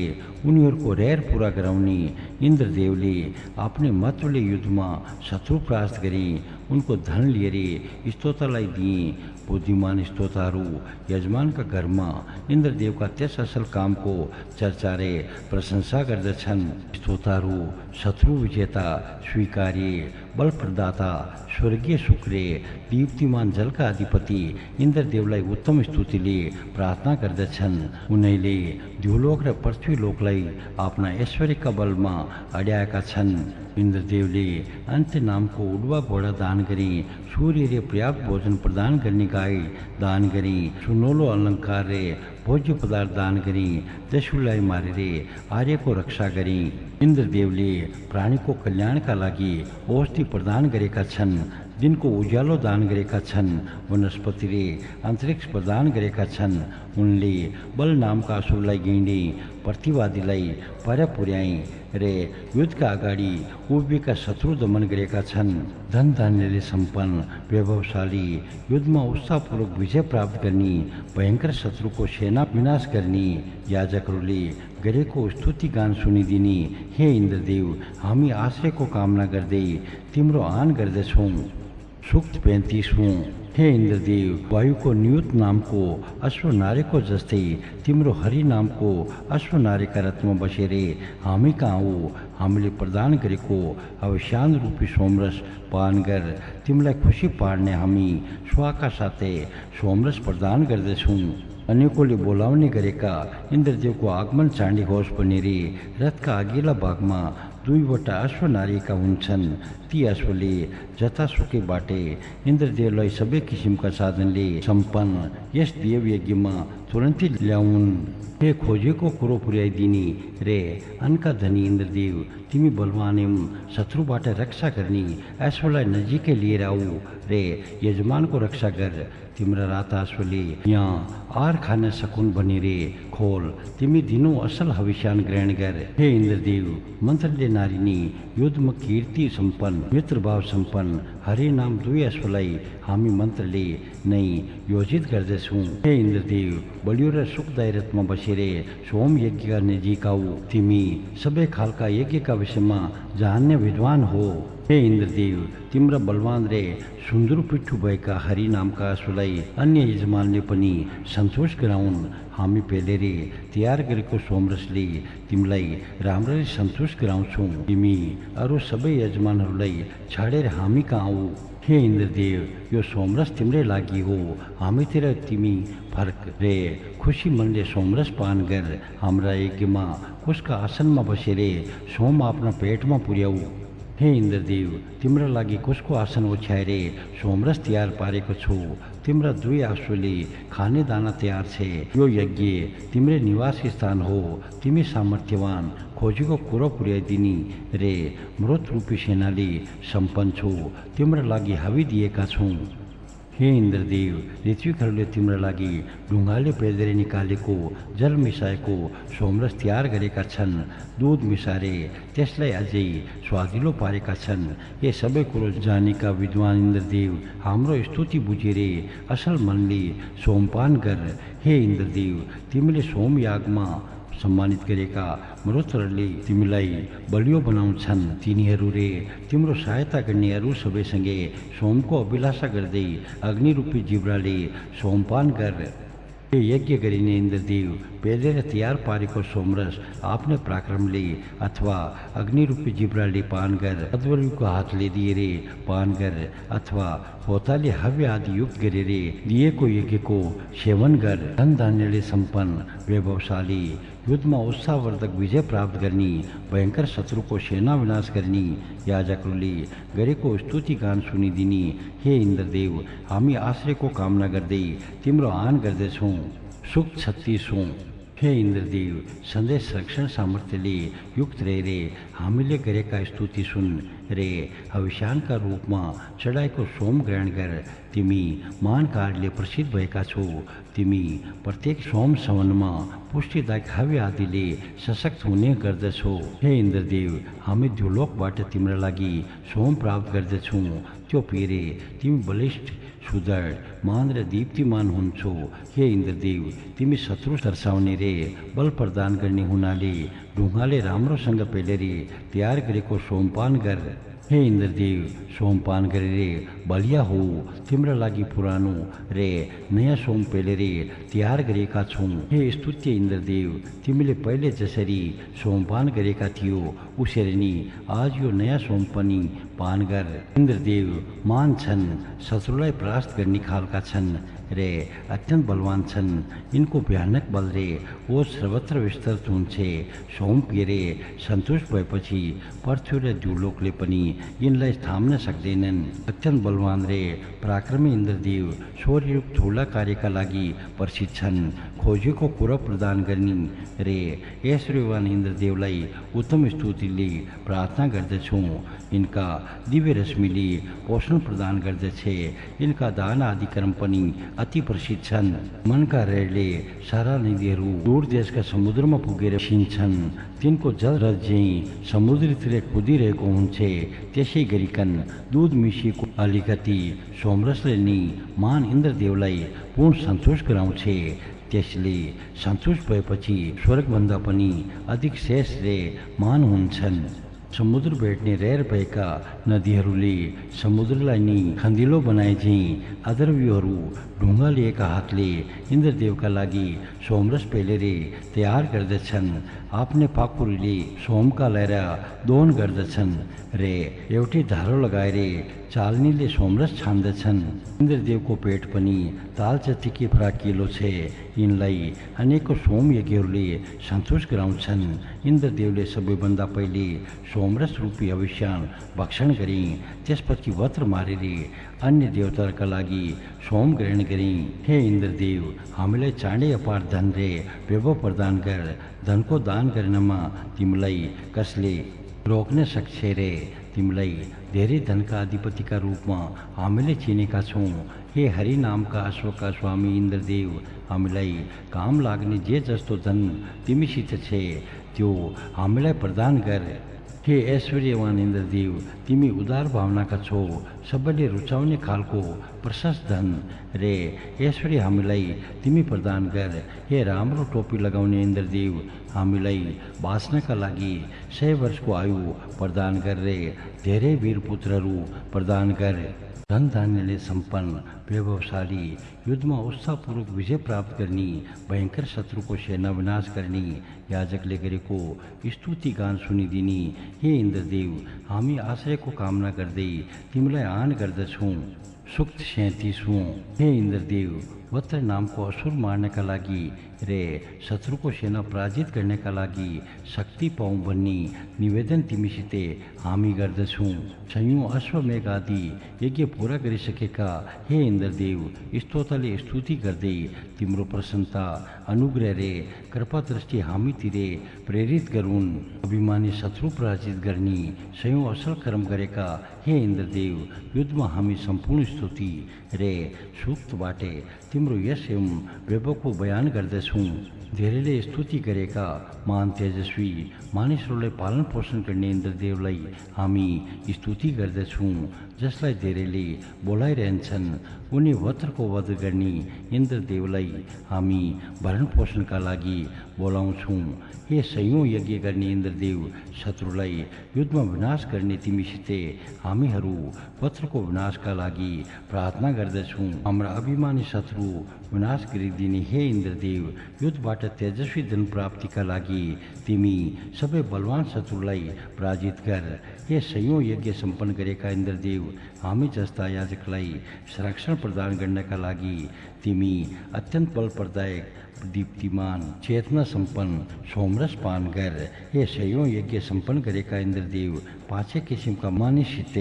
उनीहरूको रहर पूरा गराउने इन्द्रदेवले आफ्नै महत्त्वले युद्धमा शत्रु परास्त गरे। उनको धन लिएर स्तोत्रलाई दिए। बुद्धिमान स्तोताहरू यजमानका घरमा इन्द्रदेवका त्यस असल कामको चर्चा रे प्रशंसा गर्दछन्। स्तोताहरू शत्रु विजेता, स्वीकार्य, बल प्रदाता, स्वर्गीय शुक्रे, दीप्तिमान जलका अधिपति इन्द्रदेवलाई उत्तम स्तुतिले प्रार्थना गर्दछन्। उनैले द्युलोक र पृथ्वीलोकलाई आफ्ना ऐश्वर्यका बलमा अड्याएका छन्। इन्द्रदेवले अन्त्य नामको उडुवा घोडा दान गरे। सूर्यले पर्याप्त भोजन प्रदान गर्ने गाई दान गरे। सुनौलो अलङ्कार रे भोज्य पदार्थ दान गरे। दस्युलाई मारेर आर्यको रक्षा गरे। इन्द्रदेवले प्राणीको कल्याणका लागि औषधि प्रदान गरेका छन्। दिनको उज्यालो दान गरेका छन्। वनस्पति रे अन्तरिक्ष प्रदान गरेका छन्। उनले बल नामका असुरलाई गिँडे, प्रतिवादीलाई पर पुर्याए रे युद्धका अगाडि उभिएका शत्रु दमन गरेका छन्। धन धान्यले सम्पन्न, वैभवशाली, युद्धमा उत्साहपूर्वक विजय प्राप्त गर्ने, भयङ्कर शत्रुको सेना विनाश गर्ने याजकहरूले गरेको स्तुति गान सुनिदिने हे इन्द्रदेव, हामी आश्रयको कामना गर्दै तिम्रो आह्वान गर्दछौँ। सूक्त 35। हे इन्द्रदेव, वायुको नियुत नामको अश्वनारीको जस्तै तिम्रो हरि नामको अश्वनारीका रथमा बसेर हामी कहाँ आऊ। हामीले प्रदान गरेको अवसान रूपी सोमरस पान गर। तिमीलाई खुसी पार्ने हामी स्वाका साथै सोमरस प्रदान गर्दछौँ। अनेकौँले बोलाउने गरेका इन्द्रदेवको आगमन चाँडी होस् भनेर रथका अघिल्ला भागमा दुईवटा अश्वनारीका हुन्छन्। ती अश्वले जतासुकै बाटे इन्द्रदेवलाई सबै किसिमका साधनले सम्पन्न यस देवयज्ञमा तुरन्तै ल्याउन्। हे खोजेको कुरो पुर्याइदिने रे अनका धनी इन्द्रदेव, तिमी बलवान शत्रुबाट रक्षा गर्ने अश्वलाई नजिकै लिएर आऊ रे यजमानको रक्षा गर। तिम्रा राता अश्वले यहाँ आहार खान सकुन् भनेर खोल। तिमी दिनौ असल हविष्यान ग्रहण गर। हे इन्द्रदेव, मन्त्रले नारिनी युद्धमा कीर्ति सम्पन्न, मित्रभाव सम्पन्न हरि नाम दुई अश्वलाई हामी मन्त्रले नै योजित गर्दछौँ। हे इन्द्रदेव, बलियो र सुखदायी रथमा बसेर सोम यज्ञका नजिक आऊ। तिमी सबै खालका यज्ञका विषयमा जान्ने विद्वान हो। हे इन्द्रदेव, तिम्रा बलवान रे सुन्दर पिठ्ठु भएका हरि नामका अश्वलाई अन्य यजमानले पनि सन्तोष गराउन्। हामी पेलेर तयार गरेको सोमरसले तिमीलाई राम्ररी सन्तोष गराउँछौँ। तिमी अरू सबै यजमानहरूलाई छाडेर हामी कहाँ आऊ। हे इन्द्रदेव, यो सोमरस तिम्रै लागि हो। हामीतिर तिमी फर्क रे खुसी मनले सोमरस पान गर। हाम्रा यज्ञमा उसका आसनमा बसेर सोम आफ्ना पेटमा पुर्याऊ। हे इन्द्रदेव, तिम्रा लागि कसको आसन ओछ्याएर सोमरस तयार पारेको छु। तिम्रा 2 आश्वले खानेदाना तयार छे। यो यज्ञ तिम्रे निवास स्थान हो। तिमी सामर्थ्यवान खोजीको कुरो पुर्याइदिने रे मृत रूपी सेनाले सम्पन्न छौ। तिम्रा लागि हावी दिएका छौँ। हे इन्द्रदेव, ऋत्विकहरूले तिम्रा लागि ढुङ्गाले पेदेर निकालेको जल मिसाएको सोमरस तयार गरेका छन्। दुध मिसारे त्यसलाई अझै स्वादिलो पारेका छन्। ये सबै कुरो जानेका विद्वान इन्द्रदेव, हाम्रो स्तुति बुझेर असल मनले सोमपान गर। हे इन्द्रदेव, तिमीले सोमयागमा सम्मानित गरेका मरुतहरूले तिमीलाई बलियो बनाउँछन्। तिनीहरू रे तिम्रो सहायता गर्नेहरू सबैसँगै सोमको अभिलाषा गर्दै अग्निरूपी जिब्राले सोमपान गर। हे यज्ञ गरिने इन्द्रदेव, पेलेर तयार पारेको सोमरस आफ्नै पराक्रमले अथवा अग्निरूपी जिब्राले पान गर। अध्वर्युको हातले दिएर पान गर अथवा होताले हव्य आदि युक्त गरेर दिएको यज्ञको सेवन गर। धन धान्यले सम्पन्न वैभवशाली युद्धमा उत्साहवर्धक विजय प्राप्त गर्ने भयङ्कर शत्रुको सेना विनाश गर्ने याजकहरूले गरेको स्तुति गान सुनिदिने हे इन्द्रदेव, हामी आश्रयको कामना गर्दै तिम्रो आह्वान गर्दछौँ। सुख 36। हे इन्द्रदेव, सधैँ संरक्षण सामर्थ्यले युक्त रहेर हामीले गरेका स्तुति सुन रे हविष्यानका रूपमा चढाएको सोम ग्रहण गर। तिमी महान कार्यले प्रसिद्ध भएका छौ। तिमी प्रत्येक सोम सवनमा पुष्टिदायक हव्य आदिले सशक्त हुने गर्दछौ। हे इन्द्रदेव, हामी द्युलोकबाट तिम्रा लागि सोम प्राप्त गर्दछौँ। त्यो पिरे तिमी बलिष्ठ, सुदृढ, महान र दीप्तिमान हुन्छौ। हे इन्द्रदेव, तिमी शत्रु तर्साउने रे बल प्रदान गर्ने हुनाले ढुङ्गाले राम्रोसँग पेलेर तयार गरेको सोमपान गर। हे इन्द्रदेव, सोमपान गरेर बलिया हो। तिम्रा लागि पुरानो रे नयाँ सोम पेलेर तयार गरेका छौँ। हे स्तुत्य इन्द्रदेव, तिमीले पहिले जसरी सोमपान गरेका थियो उसरी नै आज यो नयाँ सोम पनि पान गर। इन्द्रदेव महान छन्, शत्रुलाई परास्त गर्ने खालका छन् रे अत्यन्त बलवान छन्। यिनको भयानक बल रे वो सर्वत्र विस्तृत हुन्छ। सोम पिरे सन्तुष्ट भएपछि पृथ्वी र द्युलोकले पनि यिनलाई थाम्न सक्दैनन्। अत्यन्त बलवान रे पराक्रमी इन्द्रदेव शौर्ययुक्त ठुला कार्यका लागि प्रसिद्ध छन्। खोजेको कुरो प्रदान गर्ने रे ऐश्वर्यवान इन्द्रदेवलाई उत्तम स्तुतिले प्रार्थना गर्दछौँ। इनका दिव्य रश्मिले पोषण प्रदान गर्दछ। इनका दान आदि कर्म पनि अति प्रसिद्ध छन्। मनका रेडले सारा नदीहरू दूर देशका समुद्रमा पुगेर छिन्छन्। तिनको जल रथ झैँ समुद्रतिर कुदिरहेको हुन्छ। त्यसै गरिकन दुध मिसिएको अलिकति सोमरसले नै महान इन्द्रदेवलाई पूर्ण सन्तुष्ट गराउँछ। त्यसले सन्तुष्ट भएपछि स्वर्गभन्दा पनि अधिक शेष रे महान हुन्छन्। समुद्र भेट्ने रेर भएका नदीहरूले समुद्रलाई नै खन्दिलो बनाए झैँ अध्वर्युहरू ढुङ्गा लिएका हातले इन्द्रदेवका लागि सोमरस पेलेर तयार गर्दछन्। आफ्नै पाखुरीले सोमका लिएर दोहन गर्दछन् रे एउटै धारो लगाएर चाल्नीले सोमरस छान्दछन्। इन्द्रदेवको पेट पनि ताल जतिकै फराकिलो छ। यिनलाई अनेकौँ सोम यज्ञहरूले सन्तुष्ट गराउँछन्। इन्द्रदेवले सबैभन्दा पहिले सोमरस रूपी अभिष्यान भक्षण गरे। त्यसपछि वत्र मारेर अन्य देवताहरूका लागि सोम ग्रहण गरे। हे इन्द्रदेव, हामीलाई चाँडै अपार धन रे वैभव प्रदान गर। धनको दान गर्नमा तिमीलाई कसले रोक्न सक्छ रे? तिमीलाई धेरै धनका अधिपतिका रूपमा हामीले चिनेका छौँ। हे हरि नामका अश्वका स्वामी इन्द्रदेव, हामीलाई काम लाग्ने जे जस्तो धन तिमीसित छ त्यो हामीलाई प्रदान गर। हे ऐश्वर्यवान इन्द्रदेव, तिमी उदार भावनाका छौ। सबैले रुचाउने खालको प्रशस्त धन रे ऐश्वर्य हामीलाई तिमी प्रदान गर। हे राम्रो टोपी लगाउने इन्द्रदेव, हामीलाई बाँच्नका लागि 100 वर्षको आयु प्रदान गर रे धेरै वीर पुत्रहरू प्रदान गर। धन धान्यले सम्पन्न वैभवशाली युद्धमा उत्साहपूर्वक विजय प्राप्त गर्ने भयङ्कर शत्रुको सेना विनाश गर्ने याजकले गरेको स्तुति गान सुनिदिने हे इन्द्रदेव, हामी आश्रयको कामना गर्दै तिमीलाई आह्वान गर्दछौँ। सूक्त 37। हे इन्द्रदेव, वत्र नामको असुर मार्नका लागि रे शत्रुको सेना पराजित गर्नका लागि शक्ति पाउँ भन्ने निवेदन तिमीसित हामी गर्दछौँ। सयौँ अश्वमेघ आदि यज्ञ पूरा गरिसकेका हे इन्द्रदेव, स्तोत्रले स्तुति गर्दै तिम्रो प्रसन्नता अनुग्रह रे कृपा दृष्टि हामीतिरे प्रेरित गरून्। अभिमानी शत्रु पराजित गर्ने सयौँ असल कर्म गरेका हे इन्द्रदेव, युद्धमा हामी सम्पूर्ण स्तुति रे सूक्तबाटे तिम्रो यश एवं वैभवको बयान गर्दछौँ। धेरैले स्तुति गरेका महान तेजस्वी मानिसहरूलाई पालन पोषण गर्ने इन्द्रदेवलाई हामी स्तुति गर्दछौँ, जसलाई धेरैले बोलाइरहन्छन्। उनी वत्रको वध गर्ने इन्द्रदेवलाई हामी भरण पोषणका लागि बोलाउँछौँ। हे सयौँ यज्ञ गर्ने इन्द्रदेव, शत्रुलाई युद्धमा विनाश गर्ने तिमीसित हामीहरू वत्रको विनाशका लागि प्रार्थना गर्दछौँ। हाम्रा अभिमानी शत्रु विनाश गरिदिने हे इन्द्रदेव, युद्धबाट तेजस्वी धन प्राप्तिका लागि तिमी सबै बलवान शत्रुलाई पराजित गर। हे सयौँ यज्ञ सम्पन्न गरेका इन्द्रदेव, हामी जस्ता याजकलाई संरक्षण प्रदान गर्नका लागि तिमी अत्यन्त बलप्रदायक दीप्तिमान चेतना सम्पन्न सोमरस पान गर। हे सयौँ यज्ञ सम्पन्न गरेका इन्द्रदेव, पाँचै किसिमका मानिससित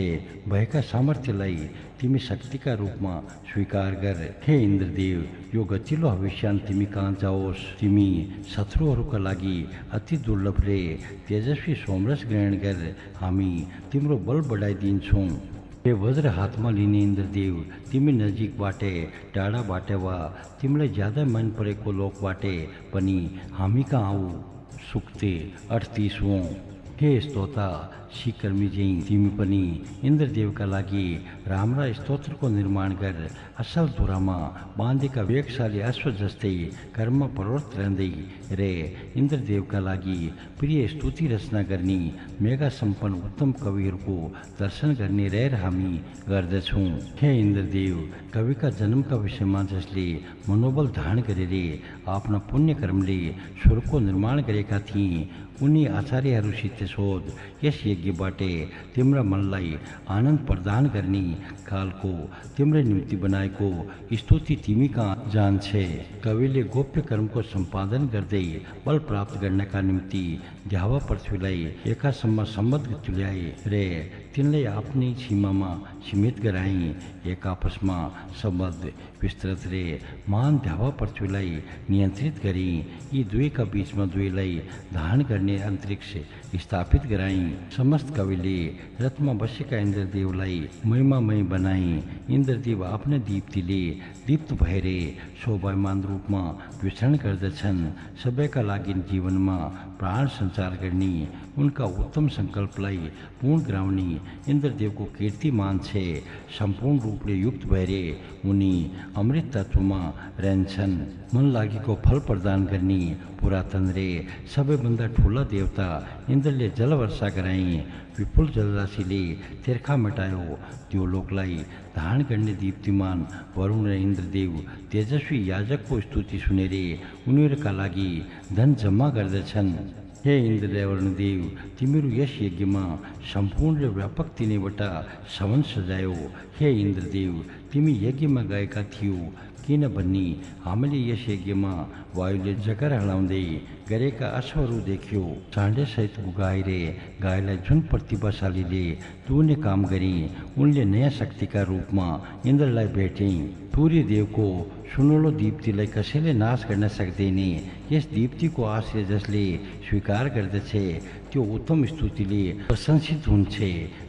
भएका सामर्थ्यलाई तिमी शक्तिका रूपमा स्वीकार गर। हे इन्द्रदेव, यो गतिलो हविष्यान तिमी कहाँ जाओस्। तिमी शत्रुहरूका लागि अति दुर्लभ रे तेजस्वी सोमरस ग्रहण गर। हामी तिम्रो बल बढाइदिन्छौँ। हे वज्र हातमा लिने इन्द्रदेव, तिमी नजिकबाटै टाढाबाट वा तिमीलाई ज्यादा मन परेको लोकबाटै पनि हामी कहाँ आऊ। सुक्ते 38। हे स्तोता सिकर्मी जै तिमी पनि इन्द्रदेवका लागि राम्रा स्तोत्रको निर्माण गर। असल धुरामा बाँधेका वेगशाली अश्व जस्तै कर्म प्रवृत्त रहँदै रे इन्द्रदेवका लागि प्रिय स्तुति रचना गर्ने मेगा सम्पन्न उत्तम कविहरूको दर्शन गर्ने रहेर हामी गर्दछौँ। हे इन्द्रदेव, कविका जन्मका विषयमा जसले मनोबल धारण गरेर आफ्ना पुण्य कर्मले स्वर्गको निर्माण गरेका थिए, उनी आचार्यहरूसित सोध। यस यज्ञबाटै तिम्रा मनलाई आनन्द प्रदान गर्ने कालको तिम्रै निम्ति बनाएको स्तुति तिमी कहाँ जान्छे। कविले गोप्य कर्मको सम्पादन गर्दै बल प्राप्त गर्नका निम्ति द्यावा पृथ्वीलाई एकासम्म सम्बद्ध तुल्याए रे तिनलाई आफ्नै सीमामा सीमित गराए। एक आपसमा सम्बद्ध विस्तृत रे महान द्यावा पृथ्वीलाई नियन्त्रित गरी यी दुवैका बीचमा दुवैलाई धारण गर्ने अन्तरिक्ष स्थापित गराई। समस्त कविले रथमा बसेका इन्द्रदेवलाई महिमामय बनाए। इन्द्रदेव आफ्ना दीप्तिले दीप्त भएर शोभामान रूपमा विचरण गर्दछन्। सबैका लागि जीवनमा प्राण सञ्चार गर्ने उनका उत्तम सङ्कल्पलाई पूर्ण गराउने इन्द्रदेवको कीर्तिमान छे। सम्पूर्ण रूपले युक्त भएर उनी अमृत तत्वमा रहन्छन्। मन लागेको फल प्रदान गर्ने पुरातन रे सबैभन्दा ठुला देवता इन्द्रले जलवर्षा गराए। विपुल जलराशिले तिर्खा मेटायो। त्यो लोकलाई धारण गर्ने दीप्तिमान वरुण र इन्द्रदेव तेजस्वी याजकको स्तुति सुनेर उनीहरूका लागि धन जम्मा गर्दछन्। हे इन्द्र वरुणदेव, तिमीहरू यस यज्ञमा सम्पूर्ण र व्यापक तिनैवटा सवन सजायो। हे इन्द्रदेव, तिमी यज्ञमा गएका थियौ किनभने हामीले यस यज्ञमा वायुले जगर हलाउँदै गरेका अश्वहरू देख्यो। चाँडे सहित गाएर गाईलाई जुन प्रतिभाशालीले तुने काम गरे उनले नयाँ शक्तिका रूपमा इन्द्रलाई भेटे। सूर्यदेवको सुनौलो दीप्तिलाई कसैले नाश गर्न सक्दैन। यस दीप्तिको आश्रय जसले स्वीकार गर्दछ त्यो उत्तम स्तुतिले प्रशंसित हुन्छ।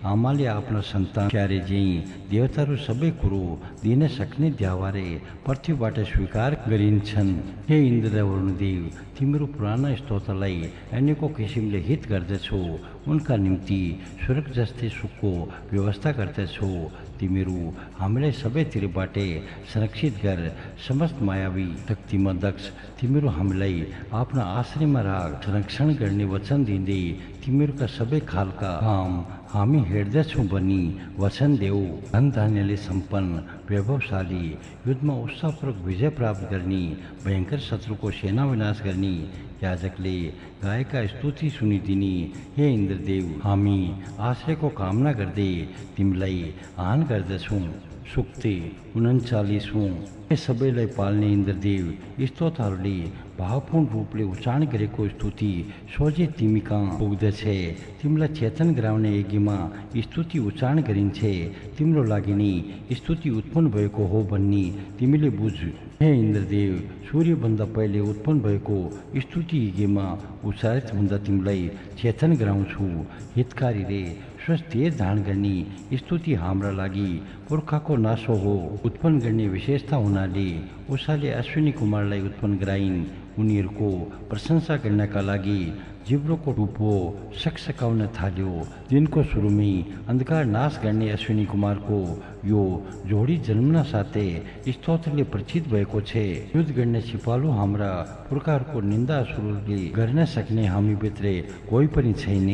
आमाले आफ्ना सन्तान क्यारे झैँ देवताहरू सबै कुरो दिन सक्ने द्यावारे पृथ्वीबाट स्वीकार गरिन्छन्। हे इन्द्र वरुणदेव, तिम्रो पुराना स्तोत्रलाई अनेकौँ किसिमले हित गर्दछौ। उनका निम्ति स्वर्ग जस्तै सुखको व्यवस्था गर्दछौ। तिमीहरू हामीलाई सबैतिरबाट संरक्षित गर। समस्त मायावी शक्तिमा दक्ष तिमीहरू हामीलाई आफ्ना आश्रयमा राख। संरक्षण गर्ने वचन दिँदै तिमीहरूका सबै खालका काम हामी हेर्दछौँ भनी वचन देऊ। धन धान्यले सम्पन्न वैभवशाली युद्धमा उत्साहपूर्वक विजय प्राप्त गर्ने भयङ्कर शत्रुको सेना विनाश गर्ने याजकले गाएका स्तुति सुनिदिने हे इन्द्रदेव, हामी आश्रयको कामना गर्दै तिमीलाई आह्वान गर्दछौँ। सुक्ति 39 એ सबैलाई पाल्ने इन्द्रदेव स्तोत्रहरूले भावपूर्ण रूपले उच्चारण गरेको स्तुति सोझै तिमी कहाँ पुग्दछे। तिमीलाई चेतन गराउने यज्ञमा स्तुति उच्चारण गरिन्छे। तिम्रो लागि नै स्तुति उत्पन्न भएको हो भन्ने तिमीले बुझ। हे इन्द्रदेव, सूर्यभन्दा पहिले उत्पन्न भएको स्तुति यज्ञमा उच्चारित हुँदा तिमीलाई चेतन गराउँछु। हितकारी रे स्वस्थ धारण गर्ने स्तुति हाम्रा लागि पुर्खाको नासो हो। उत्पन्न गर्ने विशेषता हुनाले उषाले अश्विनी कुमारलाई उत्पन्न गराइन्। उनीहरूको प्रशंसा गर्नका लागि जिब्रोको टुप्पो सकसकाउन थाल्यो। दिनको सुरुमै अन्धकार नाश गर्ने अश्विनी कुमारको यो जोडी जन्मन साथै स्तोत्रले परिचित भएको छ। युद्ध गर्ने सिपालु हाम्रा पुर्खाहरूको निन्दा सुरुले गर्न सक्ने हामी भित्र कोही पनि छैन।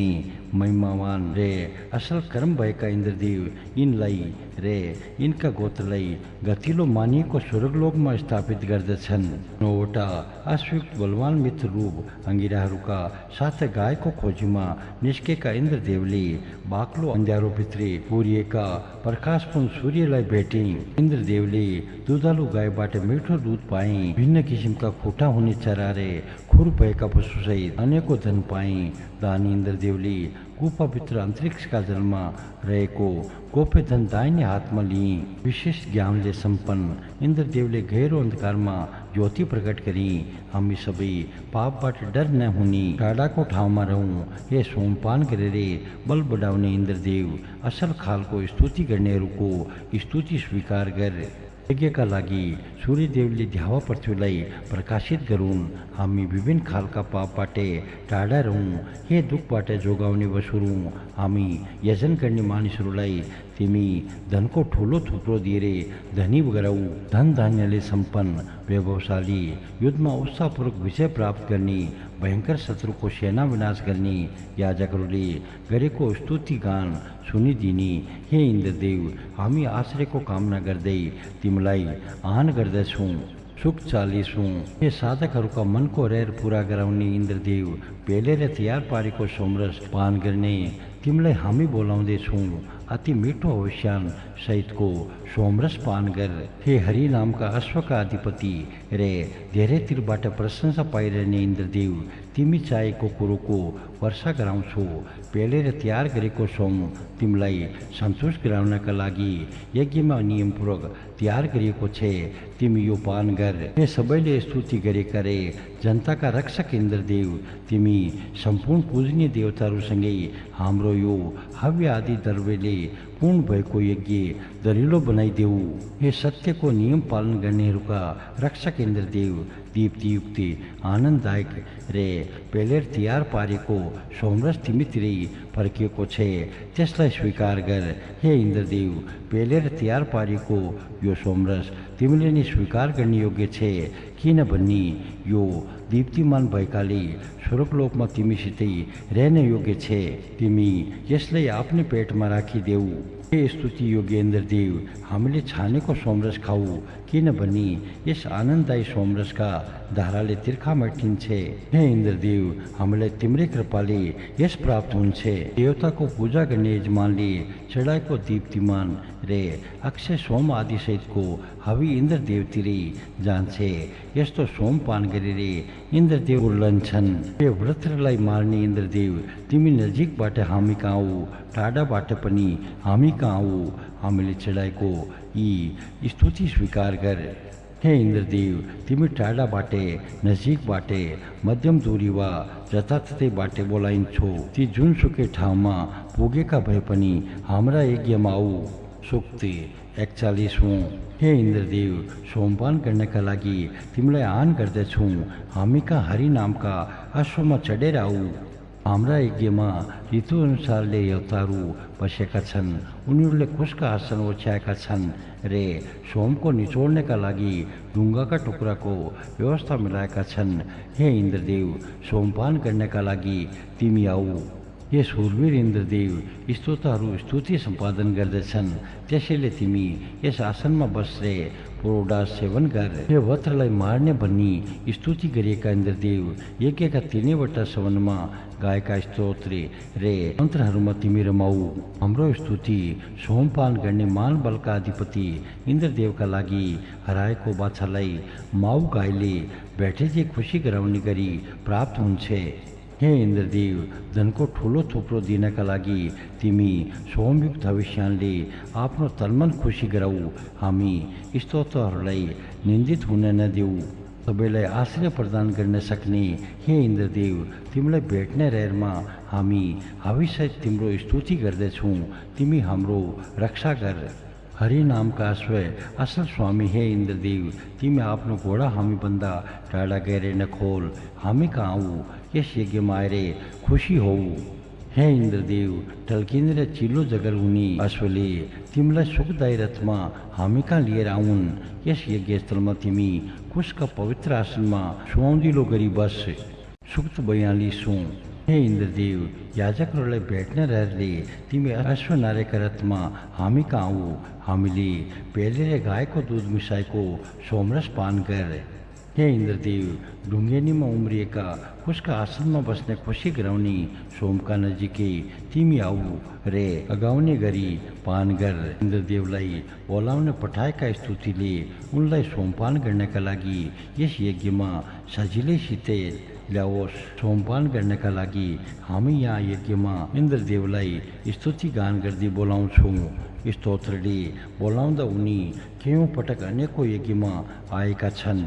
महिमावान रे असल कर्म भएका इन्द्रदेव यिनलाई रे यिनका गोत्रलाई गतिलो मानिएको स्वर्गलोकमा स्थापित गर्दछन्। 9वटा अश्वयुक्त बलवान मित्र रूप अङ्गिराहरूका साथ गायको खोजीमा निस्केका इन्द्रदेवले बाक्लो अँध्यारोभित्र पुरिएका प्रकाशपूर्ण सूर्यलाई भेटे। इन्द्रदेवले दुधालु गाईबाट मिठो दुध पाए। भिन्न किसिमका खुट्टा हुने चरा रे खुर भएका पशुसहित अनेकौं धन पाए। दानी इन्द्रदेवले गुफाभित्र अन्तरिक्षका जलमा रहेको गोप्य धन दाहिने हातमा लिए। विशेष ज्ञानले सम्पन्न इन्द्रदेवले गहिरो अन्धकारमा ज्योति प्रकट गरी हामी सबै पापबाट डर नहुने टाढाको ठाउँमा रहौँ। हे सोमपान गरेर बल बढाउने इन्द्रदेव, असल खालको स्तुति गर्नेहरूको स्तुति स्वीकार गर। यज्ञका लागि सूर्यदेवले ध्यावा पृथ्वीलाई प्रकाशित गरून्। हामी विभिन्न खालका पापबाट टाढा रहौँ। हे दुःखबाट जोगाउने वसुरू, हामी यजन गर्ने मानिसहरूलाई तिमी धनको ठुलो थुप्रो दिएर धनी गराऊ। धन धान्यले सम्पन्न वैभवशाली युद्धमा उत्साहपूर्वक विजय प्राप्त गर्ने भयङ्कर शत्रुको सेना विनाश गर्ने याजकहरूले गरेको स्तुति गान सुनिदिने। हे इन्द्रदेव, हामी आश्रयको कामना गर्दै तिमीलाई आह्वान गर्दछौँ। सुख 40 हे साधकहरूका मनको रहर पूरा गराउने इन्द्रदेव, पेलेर तयार पारेको सोमरस पान गर्ने तिमीलाई हामी बोलाउँदैछौँ। अति मिठो अवश्यान सहितको सोमरस पान गर। हे हरि नामका अश्वका अधिपति रे धेरैतिरबाट प्रशंसा पाइरहने इन्द्रदेव, तिमी चाहेको कुरोको वर्षा गराउँछौ। पेलेर तयार गरेको सोम तिमीलाई सन्तुष्ट गराउनका लागि यज्ञमा नियमपूर्वक तयार गरिएको छ। तिमी यो पान गर। हे सबैले स्तुति गरेका रे जनताका रक्षक इन्द्रदेव, तिमी सम्पूर्ण पूजनीय देवताहरूसँगै हाम्रो यो हव्य आदि द्रव्यले पूर्ण भएको यज्ञ दरिलो बनाइदेऊ। हे सत्यको नियम पालन गर्नेहरूका रक्षक इन्द्रदेव, दीप्तियुक्त आनन्ददायक रे पेलेर तयार पारेको सोमरस तिमीतिरै फर्किएको छ, त्यसलाई स्वीकार गर। हे इन्द्रदेव, पेलेर तयार पारेको यो सोमरस तिमीले नै स्वीकार गर्ने योग्य छ, किनभने यो दीप्तिमान भएकाले स्वर्गलोकमा तिमीसितै रहन योग्य छ। तिमी यसलाई आफ्नै पेटमा राखिदेऊ। हे स्तुति योग्य इन्द्रदेव, हामीले छानेको सोमरस खाऊ, किनभने यस आनन्ददायी सोमरसका धाराले तिर्खा मेटिन्छ। हे इन्द्रदेव, हामीलाई तिम्रै कृपाले यस प्राप्त हुन्छ। देवताको पूजा गर्ने यजमानले चढाएको दीप्तिमान रे अक्षय सोम आदि सहितको हवि इन्द्रदेवतिरै जान्छ। यस्तो सोम पान गरेर इन्द्रदेव उर्लन्छन्। हे व्रतलाई मार्ने इन्द्रदेव, तिमी नजिकबाट हामी कहाँ आऊ, टाढाबाट पनि हामी कहाँ आऊ। हामीले चढाएको यी स्तुति स्वीकार गर। हे इन्द्रदेव, तिमी टाढाबाट नजिकबाट मध्यम दूरी वा जताततैबाट बोलाइन्छौ। ती जुनसुकै ठाउँमा पुगेका भए पनि हाम्रा यज्ञमा आऊ। सूक्ति 41 हे इन्द्रदेव, सोमपान गर्नका लागि तिमीलाई आह्वान गर्दछौँ। हामी कहाँ हरि नामका अश्वमा चढेर आऊ। हाम्रा यज्ञमा ऋतुअनुसारले देवताहरू बसेका छन्। उनीहरूले कुशका आसन ओछ्याएका छन् रे सोमको निचोड्नका लागि ढुङ्गाका टुक्राको व्यवस्था मिलाएका छन्। हे इन्द्रदेव, सोमपान गर्नका लागि तिमी आऊ। ये शूरवीर इन्द्रदेव स्तोत्रहरू स्तुति सम्पादन गर्दछन्। त्यसैले तिमी यस आसनमा बस्रे पुरोडास सेवन गर। हे वत्रलाई मार्ने भनी स्तुति गरिएका इन्द्रदेव यज्ञका तीनैवटा सवनमा गाएका स्तोत्र रे मन्त्रहरूमा तिमी रमाऊ। हाम्रो स्तुति सोमपान गर्ने मान बलका अधिपति इन्द्रदेवका लागि हराएको बाछालाई माउ गाईले भेटेजी खुसी गराउने गरी प्राप्त हुन्छ। हे इन्द्रदेव धनको ठुलो थुप्रो दिनका लागि तिमी सोमयुक्त हविष्यानले आफ्नो तनमन खुसी गराऊ। हामी स्तोत्रहरूलाई निन्दित हुन नदेऊ। सबैलाई आश्रय प्रदान गर्न सक्ने हे इन्द्रदेव तिमीलाई भेट्ने रहेरमा हामी हविसहित तिम्रो स्तुति गर्दछौँ। तिमी हाम्रो रक्षा गर। हरि नामका असल स्वामी हे इन्द्रदेव तिमी आफ्नो घोडा हामीभन्दा टाढा गएर नखोल। हामी कहाँ आऊ यस यज्ञमा आएर खुसी हौ। हे इन्द्रदेव टल्किने र चिल्लो जगर हुने अश्वले तिमीलाई सुखदायी रथमा हामी कहाँ लिएर आउन्। यस यज्ञस्थलमा तिमी कुशका पवित्र आसनमा सुहाउँदिलो गरी बस। सुक्त 42। हे इन्द्रदेव याजकहरूलाई भेट्ने रहरले तिमी अश्वनारेका रथमा हामी कहाँ आऊ। हामीले पेलेर गाएको दुध मिसाएको सोमरस पान गर। हे इन्द्रदेव ढुङ्गेनीमा उम्रिएका कुशका आसनमा बस्ने खुसी गराउने सोमका नजिकै तिमी आऊ रे अगाउने गरी पान गर। इन्द्रदेवलाई बोलाउन पठाएका स्तुतिले उनलाई सोमपान गर्नका लागि यस यज्ञमा सजिलैसित ल्याओस्। सोमपान गर्नका लागि हामी यहाँ यज्ञमा इन्द्रदेवलाई स्तुति गान गर्दै बोलाउँछौँ। स्तोत्रले बोलाउँदा उनी केयौँ पटक अनेकौँ यज्ञमा आएका छन्।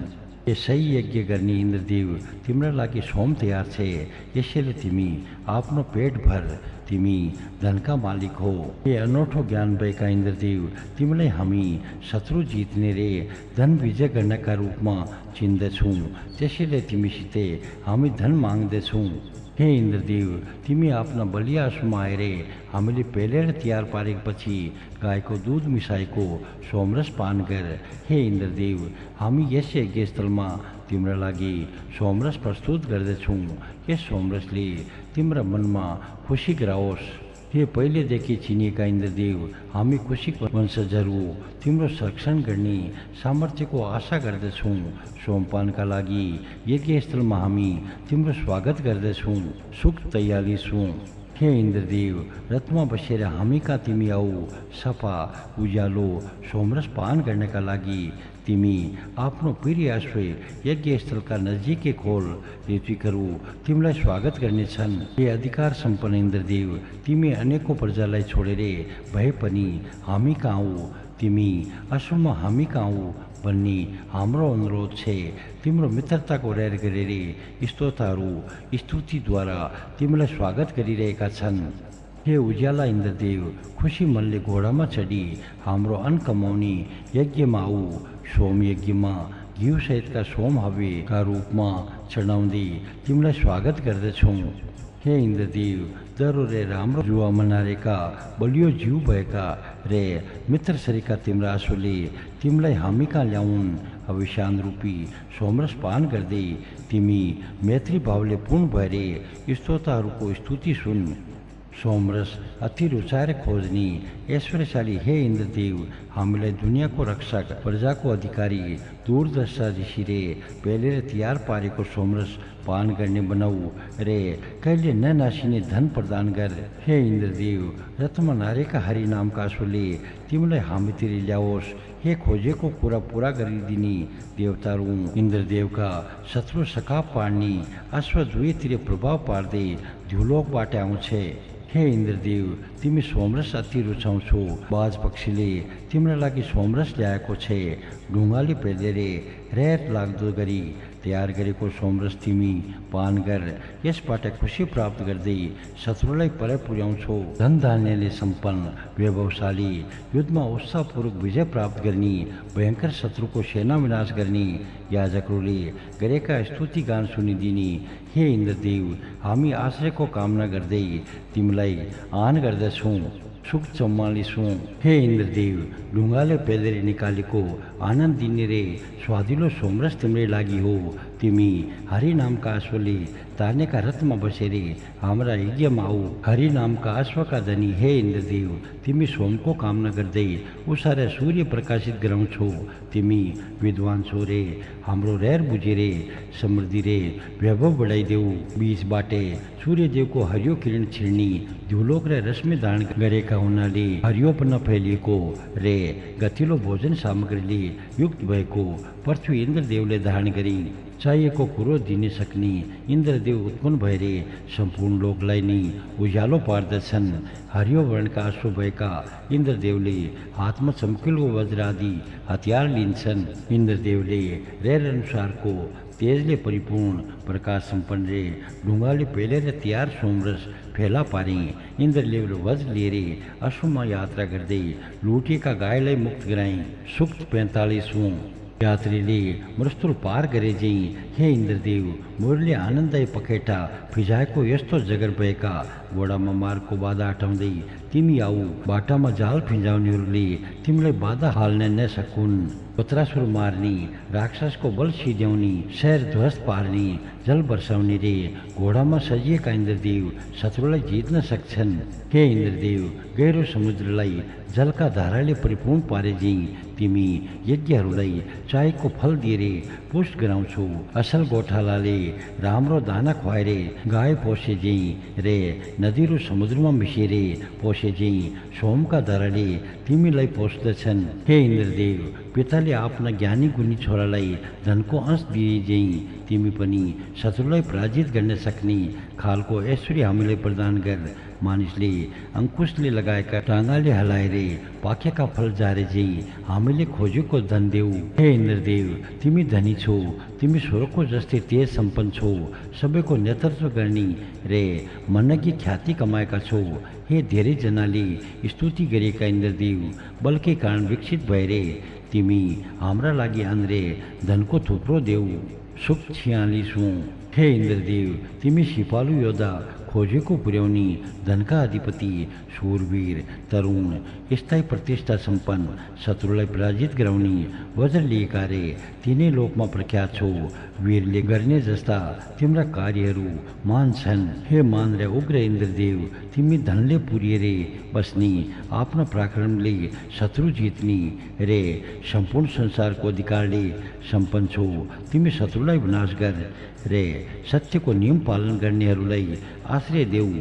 यसै यज्ञ गर्ने इन्द्रदेव तिम्रा लागि सोम तयार छ। यसैले तिमी आफ्नो पेट भर। तिमी धनका मालिक हो। ये अनौठो ज्ञान भएका इन्द्रदेव तिमीलाई हामी शत्रु जित्ने रे धन विजय गर्नका रूपमा चिन्दछौँ। त्यसैले तिमीसित हामी धन माग्दछौँ। हे इन्द्रदेव तिमी आफ्ना बलिया आँसुमा आएर हामीले पेलेर तयार पारेपछि गाईको दुध मिसाएको सोमरस पान गर। हे इन्द्रदेव हामी यस यज्ञस्थलमा तिम्रा लागि सोमरस प्रस्तुत गर्दछौँ। यस सोमरसले तिम्रा मनमा खुसी गराओस्। हे पहिलेदेखि चिनिएका इन्द्रदेव हामी खुसीको वंशजहरू तिम्रो संरक्षण गर्ने सामर्थ्यको आशा गर्दछौँ। सोमपानका लागि यज्ञस्थलमा हामी तिम्रो स्वागत गर्दछौँ। सुख 43। हे इन्द्रदेव रथमा बसेर हामी कहाँ तिमी आऊ। सफा उज्यालो सोमरस पान गर्नका लागि तिमी आफ्नो प्रिय अश्व यज्ञस्थलका नजिकै खोल। ऋत्विकहरू तिमीलाई स्वागत गर्नेछन्। हे अधिकार सम्पन्न इन्द्रदेव तिमी अनेकौँ प्रजालाई छोडेर भए पनि हामी कहाँ आऊ। तिमी अश्वमा हामी कहाँ आऊ भन्ने हाम्रो अनुरोध छ। तिम्रो मित्रताको रहर गरेर स्तोत्रहरू स्तुतिद्वारा तिमीलाई स्वागत गरिरहेका छन्। हे उज्याला इन्द्रदेव खुसी मनले घोडामा चढी हाम्रो अन्न कमाउने यज्ञमा आऊ। सोम यज्ञमा घिउ सहितका सोम हवेका रूपमा चढाउँदै तिमीलाई स्वागत गर्दछौँ। हे इन्द्रदेव दरो रे राम्रो जुवा मनारेका बलियो जिउ भएका रे मित्र सरीका तिम्रा आँसुले तिमीलाई हामी कहाँ ल्याउन्। अविशान रूपी सोमरस पान गर्दै तिमी मैत्री भावले पूर्ण भएर स्तोत्रहरूको स्तुति सुन। सोमरस अति रुचाएर खोज्ने ऐश्वर्यशाली हे इन्द्रदेव हामीलाई दुनियाँको रक्षक प्रजाको अधिकारी दूरदर्शा ऋषिले पेलेर तयार पारेको सोमरस पान गर्ने बनाऊ रे कहिले ननासिने धन प्रदान गर। हे इन्द्रदेव रथमा नारेका हरि नामका आँसुले तिमीलाई हामीतिर ल्याओस्। हे खोजेको कुरा पुरा गरिदिने देवताहरू इन्द्रदेवका शत्रु सकाप पार्ने अश्व दुवैतिर प्रभाव पार्दै ध्युलोकबाट आउँछ। हे इन्द्रदेव तिमी सोमरस अति रुचाउँछौ। बाज पक्षीले तिम्रा लागि सोमरस ल्याएको छ। ढुङ्गाले पेलेर रेत लाग्दो गरी तयार गरेको सोमरस तिमी पान गर। यसबाट खुसी प्राप्त गर्दै शत्रुलाई पर पुर्याउँछौ। धन धान्यले सम्पन्न वैभवशाली युद्धमा उत्साहपूर्वक विजय प्राप्त गर्ने भयङ्कर शत्रुको सेना विनाश गर्ने याजकहरूले गरेका स्तुति गान सुनिदिने हे इन्द्रदेव हामी आश्रयको कामना गर्दै तिमीलाई आह्वान गर्दछौँ। सुख 44। हे इन्द्रदेव ढुङ्गाले पेलेर निकालेको आनन्द दिने रे स्वादिलो सोमरस तिम्रै लागि हो। तिमी हरि नामका अश्वले तानेका रथमा बसेर हाम्रा यज्ञमा आऊ। हरि नामका अश्वका धनी हे इन्द्रदेव, तिमी सोमको कामना गर्दै उसारे सूर्य प्रकाशित गराउँछौ। तिमी विद्वान छौ रे, हाम्रो रेर बुझे रे, समृद्धि रे वैभव बढाइदेऊ। बीच बाटे सूर्यदेवको हरियो किरण छिर्नी ध्युलोक र रश्मि दान गरेका हुनाले हरियोपन फैलिएको रे गतिलो भोजन सामग्रीले युक्त भएको पृथ्वी इन्द्रदेवले धारण गरी चाहिएको कुरो दिन सक्ने इन्द्रदेव उत्पन्न भएर सम्पूर्ण लोकलाई नै उज्यालो पार्दछन्। हरियो वर्णका अश्व भएका इन्द्रदेवले हातमा चम्किलो वज्र आदि हतियार लिन्छन्। इन्द्रदेवले रेर अनुसारको तेजले परिपूर्ण प्रकाश सम्पन्न रे ढुङ्गाले पेलेर तयार सोमरस फेला पारे। इन्द्रदेवले वज्र लिएर अश्वमा यात्रा गर्दै लुटिएका गाईलाई मुक्त गराए। सूक्त 45 यात्रीले मृत्युल पार गरे झैँ हे इन्द्रदेव, मुरले आनन्दय पखेटा फिजाएको यस्तो जगर भएका घोडामा मार्गको बाधा हटाउँदै तिमी आऊ। बाटामा जाल फिजाउनेहरूले तिमीलाई बाधा हाल्न नसकुन्। पत्रासुर मार्ने, राक्षसको बल सिध्याउने, शहर ध्वस्त पार्ने, जल वर्षाउने रे घोडामा सजिएका इन्द्रदेव शत्रुलाई जित्न सक्छन्। हे इन्द्रदेव, गहिरो समुद्रलाई जलका धाराले परिपूर्ण पारे झैँ तिमी यज्ञहरूलाई चाहेको फल दिएर पुष्ट गराउँछौ। असल गोठालाले राम्रो दाना खुवाएर गाई पोसे झैँ रे नदी र समुद्रमा मिसिएर पोसे झैँ सोमका धाराले तिमीलाई पोस्दछन्। हे इन्द्रदेव, पिताले आफ्ना ज्ञानी गुणी छोरालाई धनको अंश दिए झैँ तिमी पनि शत्रुलाई पराजित गर्न सक्ने खालको ऐश्वर्य हामीलाई प्रदान गर। मानिसले अंकुशले लगाएका टाँगाले हलाएर पाकेका फल झारे झैँ हामीले खोजेको धन देऊ। हे इन्द्रदेव, तिमी धनी छौ, तिमी स्वर्गको जस्तै तेज सम्पन्न छौ, सबैको नेतृत्व गर्ने रे मनकी ख्याति कमाएका छौ। हे धेरैजनाले स्तुति गरेका इन्द्रदेव, बलकै कारण विकसित भएर तिमी हाम्रा लागि अन्रे धनको थुप्रो देऊ। सुख 46 हे इन्द्रदेव, तिमी सिपालु योद्धा, खोजेको पुर्याउने, धनका अधिपति, शूरवीर, तरुण, स्थायी प्रतिष्ठा सम्पन्न, शत्रुलाई पराजित गराउने वज्र लिएका रे तिनै लोकमा प्रख्यात छौ। वीरले गर्ने जस्ता तिम्रा कार्यहरू मान छन्। हे मान र उग्र इन्द्रदेव, तिमी धनले पुरिएर बस्ने, आफ्नो पराक्रमले शत्रु जित्ने रे सम्पूर्ण संसारको अधिकारले सम्पन्न छौ। तिमी शत्रुलाई विनाश गर रे सत्यको नियम पालन गर्नेहरूलाई आश्रय देऊ।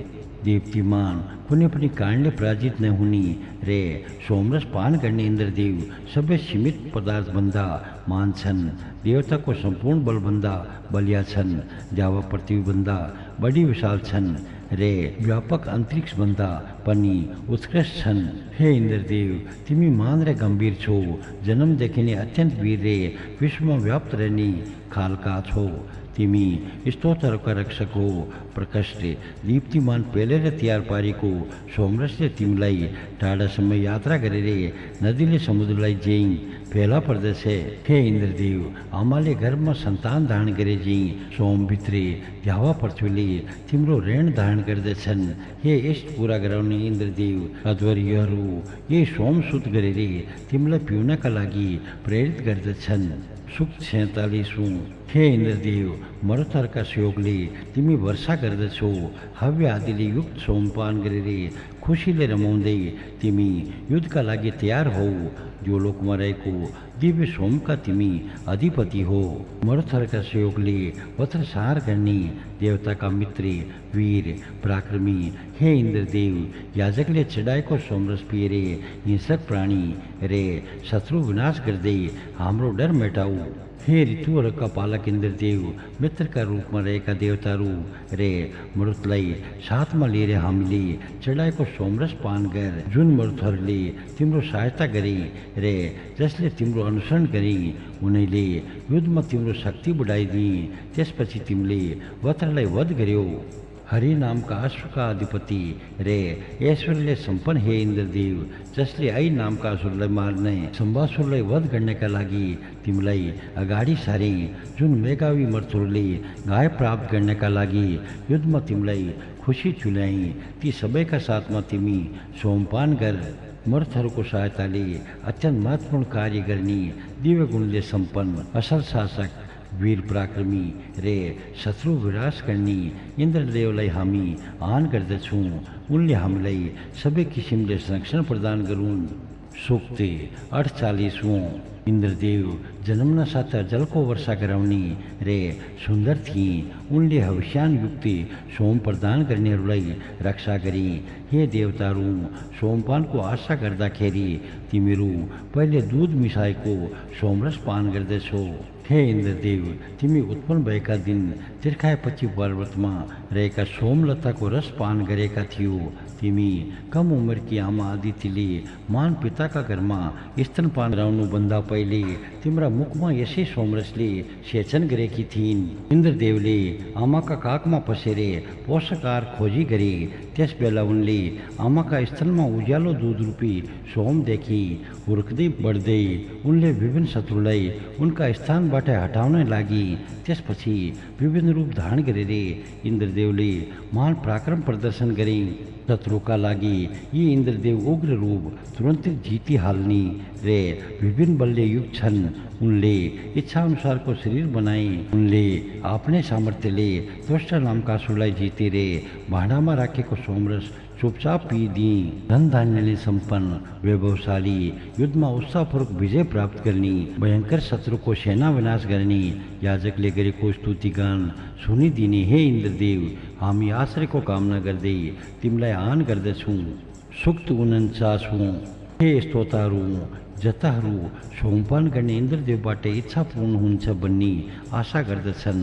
दीप्तिमान, कुनै पनि कारणले पराजित नहुने रे सोमरस पान गर्ने इन्द्रदेव सबै सीमित पदार्थभन्दा मान छन्। देवताको सम्पूर्ण बलभन्दा बलिया छन्। देव पृथ्वीभन्दा बढी विशाल छन् रे व्यापक अन्तरिक्षभन्दा पनि उत्कृष्ट छन्। हे इन्द्रदेव, तिमी मान र गम्भीर छौ, जन्मदेखि नै अत्यन्त वीर रे विश्वमा व्याप्त रहने खालका छौ। तिमी स्तोत्रका रक्षक हो। प्रकष्ट दीप्तिमान पेलेर तयार पारेको सोमरसले तिमीलाई टाढासम्म यात्रा गरेर नदीले समुद्रलाई झैँ फेला पर्दछ। हे इन्द्रदेव, आमाले गर्भमा सन्तान धारण गरे झैँ सोमभित्रे द्यावा पृथ्वीले तिम्रो ऋण धारण गर्दछन्। हे इष्ट पूरा गराउने इन्द्रदेव, अध्वर्यहरू यही सोमसुत गरेर तिमीलाई पिउनका लागि प्रेरित गर्दछन्। सुख 46 हे इन्द्रदेव, मरुथरका सहयोगले तिमी वर्षा गर्दछौ। हव्य आदिले युक्त सोमपान गरेर खुसीले रमाउँदै तिमी युद्धका लागि तयार हौ। जो लोकमा रहेको दिव्य सोमका तिमी अधिपति हो। मरुथरका सहयोगले वत्रसार गर्ने देवताका मित्र, वीर, पराक्रमी हे इन्द्रदेव, याजकले चढाएको सोमरस पिएर हिंसक प्राणी रे शत्रु विनाश गर्दै हाम्रो डर मेटाऊ। हे ऋतुहरूका पालक इन्द्रदेव, मित्रका रूपमा रहेका देवताहरू रे मरुतलाई साथमा लिएर हामीले चढाएको सोमरस पान गर। जुन मरुतहरूले तिम्रो सहायता गरे रे जसले तिम्रो अनुसरण गरे उनीले युद्धमा तिम्रो शक्ति बढाइदिए। त्यसपछि तिमीले वत्रलाई वध गर्यौ। हरि नामका अश्वका अधिपति रे ऐश्वर्यले सम्पन्न हे इन्द्रदेव, जसले आई नामका असुरलाई मार्ने सम्भासुरलाई वध गर्नका लागि तिमीलाई अगाडि सारे। जुन मेघावी मरुतहरूले गाय प्राप्त गर्नका लागि युद्धमा तिमीलाई खुसी तुल्याए, ती सबैका साथमा तिमी सोमपान गर। मरुतहरूको सहायताले अत्यन्त महत्त्वपूर्ण कार्य गर्ने दिव्य गुणले सम्पन्न असल शासक वीर पराक्रमी रे शत्रु विनाश करनी इन्द्रदेवलाई हामी आह्वान गर्दछौँ। उनले हामीलाई सबै किसिमले संरक्षण प्रदान गरून्। सूक्त 48वां। इन्द्रदेव जन्मन साथ जलको वर्षा गराउने रे सुन्दर थिए। उनले हविष्यान युक्त सोम प्रदान गर्नेहरूलाई रक्षा गरे। हे देवताहरू, सोमपानको आशा गर्दाखेरि तिमीहरू पहिले दूध मिसाएको सोमरस पान गर्दछौ। हे इन्द्रदेव, तिमी उत्पन्न भएका दिन तिर्खाएपछि पर्वतमा रहेका सोमलताको रस पान गरेका थियौ। तिमी कम उमेरकी आमा आदित्यले मान पिताका घरमा स्तनपान गराउनुभन्दा पहिले तिम्रा मुखमा यसै सोमरसले सेचन गरेकी थिइन्। इन्द्रदेवले आमाका काखमा पसेर पोषकार खोजी गरे। त्यस बेला उनले आमाका स्तनमा उज्यालो दूध रूपी सोम देखी। हुर्कदै बढ्दै उनले विभिन्न शत्रुलाई उनका स्थानबाट हटाउन लागि। त्यसपछि विभिन्न रूप धारण गरेर इन्द्रदेवले महान पराक्रम प्रदर्शन गरे। शत्रुका लागि यी इन्द्रदेव उग्र रूप तुरन्त जितिहाल्ने रे विभिन्न बलले युक्त छन्। उनले इच्छा अनुसारको शरीर बनाए। उनले आफ्नै सामर्थ्यले त्वष्टा नामका असुरलाई जितेर भाँडामा राखेको सोमरस चुपचाप पिइदिए। धन धान्यले सम्पन्न वैभवशाली युद्धमा उत्साहपूर्वक विजय प्राप्त गर्ने भयङ्कर शत्रुको सेना विनाश गर्ने याजकले गरेको स्तुतिगान सुनिदिने हे इन्द्रदेव, हामी आश्रयको कामना गर्दै तिमीलाई आह्वान गर्दछौँ। सूक्त 49वां। हे स्तोताहरू, जताहरू सोमपान गर्ने इन्द्रदेवबाट इच्छा पूर्ण हुन्छ भन्ने आशा गर्दछन्,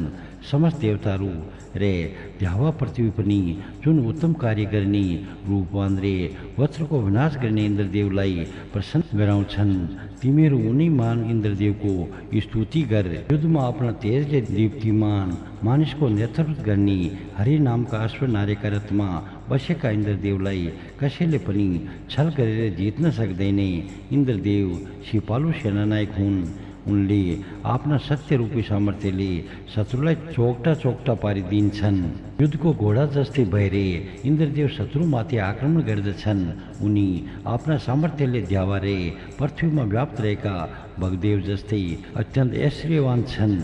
समस्त देवताहरू रे द्यावा पृथ्वी पनि जुन उत्तम कार्य गर्ने रूपवान रे वज्रको विनाश गर्ने इन्द्रदेवलाई प्रसन्न गराउँछन्, तिमीहरू उनी महान इन्द्रदेवको स्तुति गर। युद्धमा आफ्ना तेजले दीप्तिमान मानिसको नेतृत्व गर्ने हरि नामका अश्व नारीका रथमा बसेका इन्द्रदेवलाई कसैले पनि छल गरेर जित्न सक्दैन। इन्द्रदेव सिपालु सेनानायक हुन्। उनले आफ्ना सत्य रूपी सामर्थ्यले शत्रुलाई चोक्टा पारिदिन्छन्। युद्धको घोडा जस्तै भएर इन्द्रदेव शत्रुमाथि आक्रमण गर्दछन्। उनी आफ्ना सामर्थ्यले द्यावा रे पृथ्वीमा व्याप्त रहेका भगदेव जस्तै अत्यन्त ऐश्वर्यवान छन्।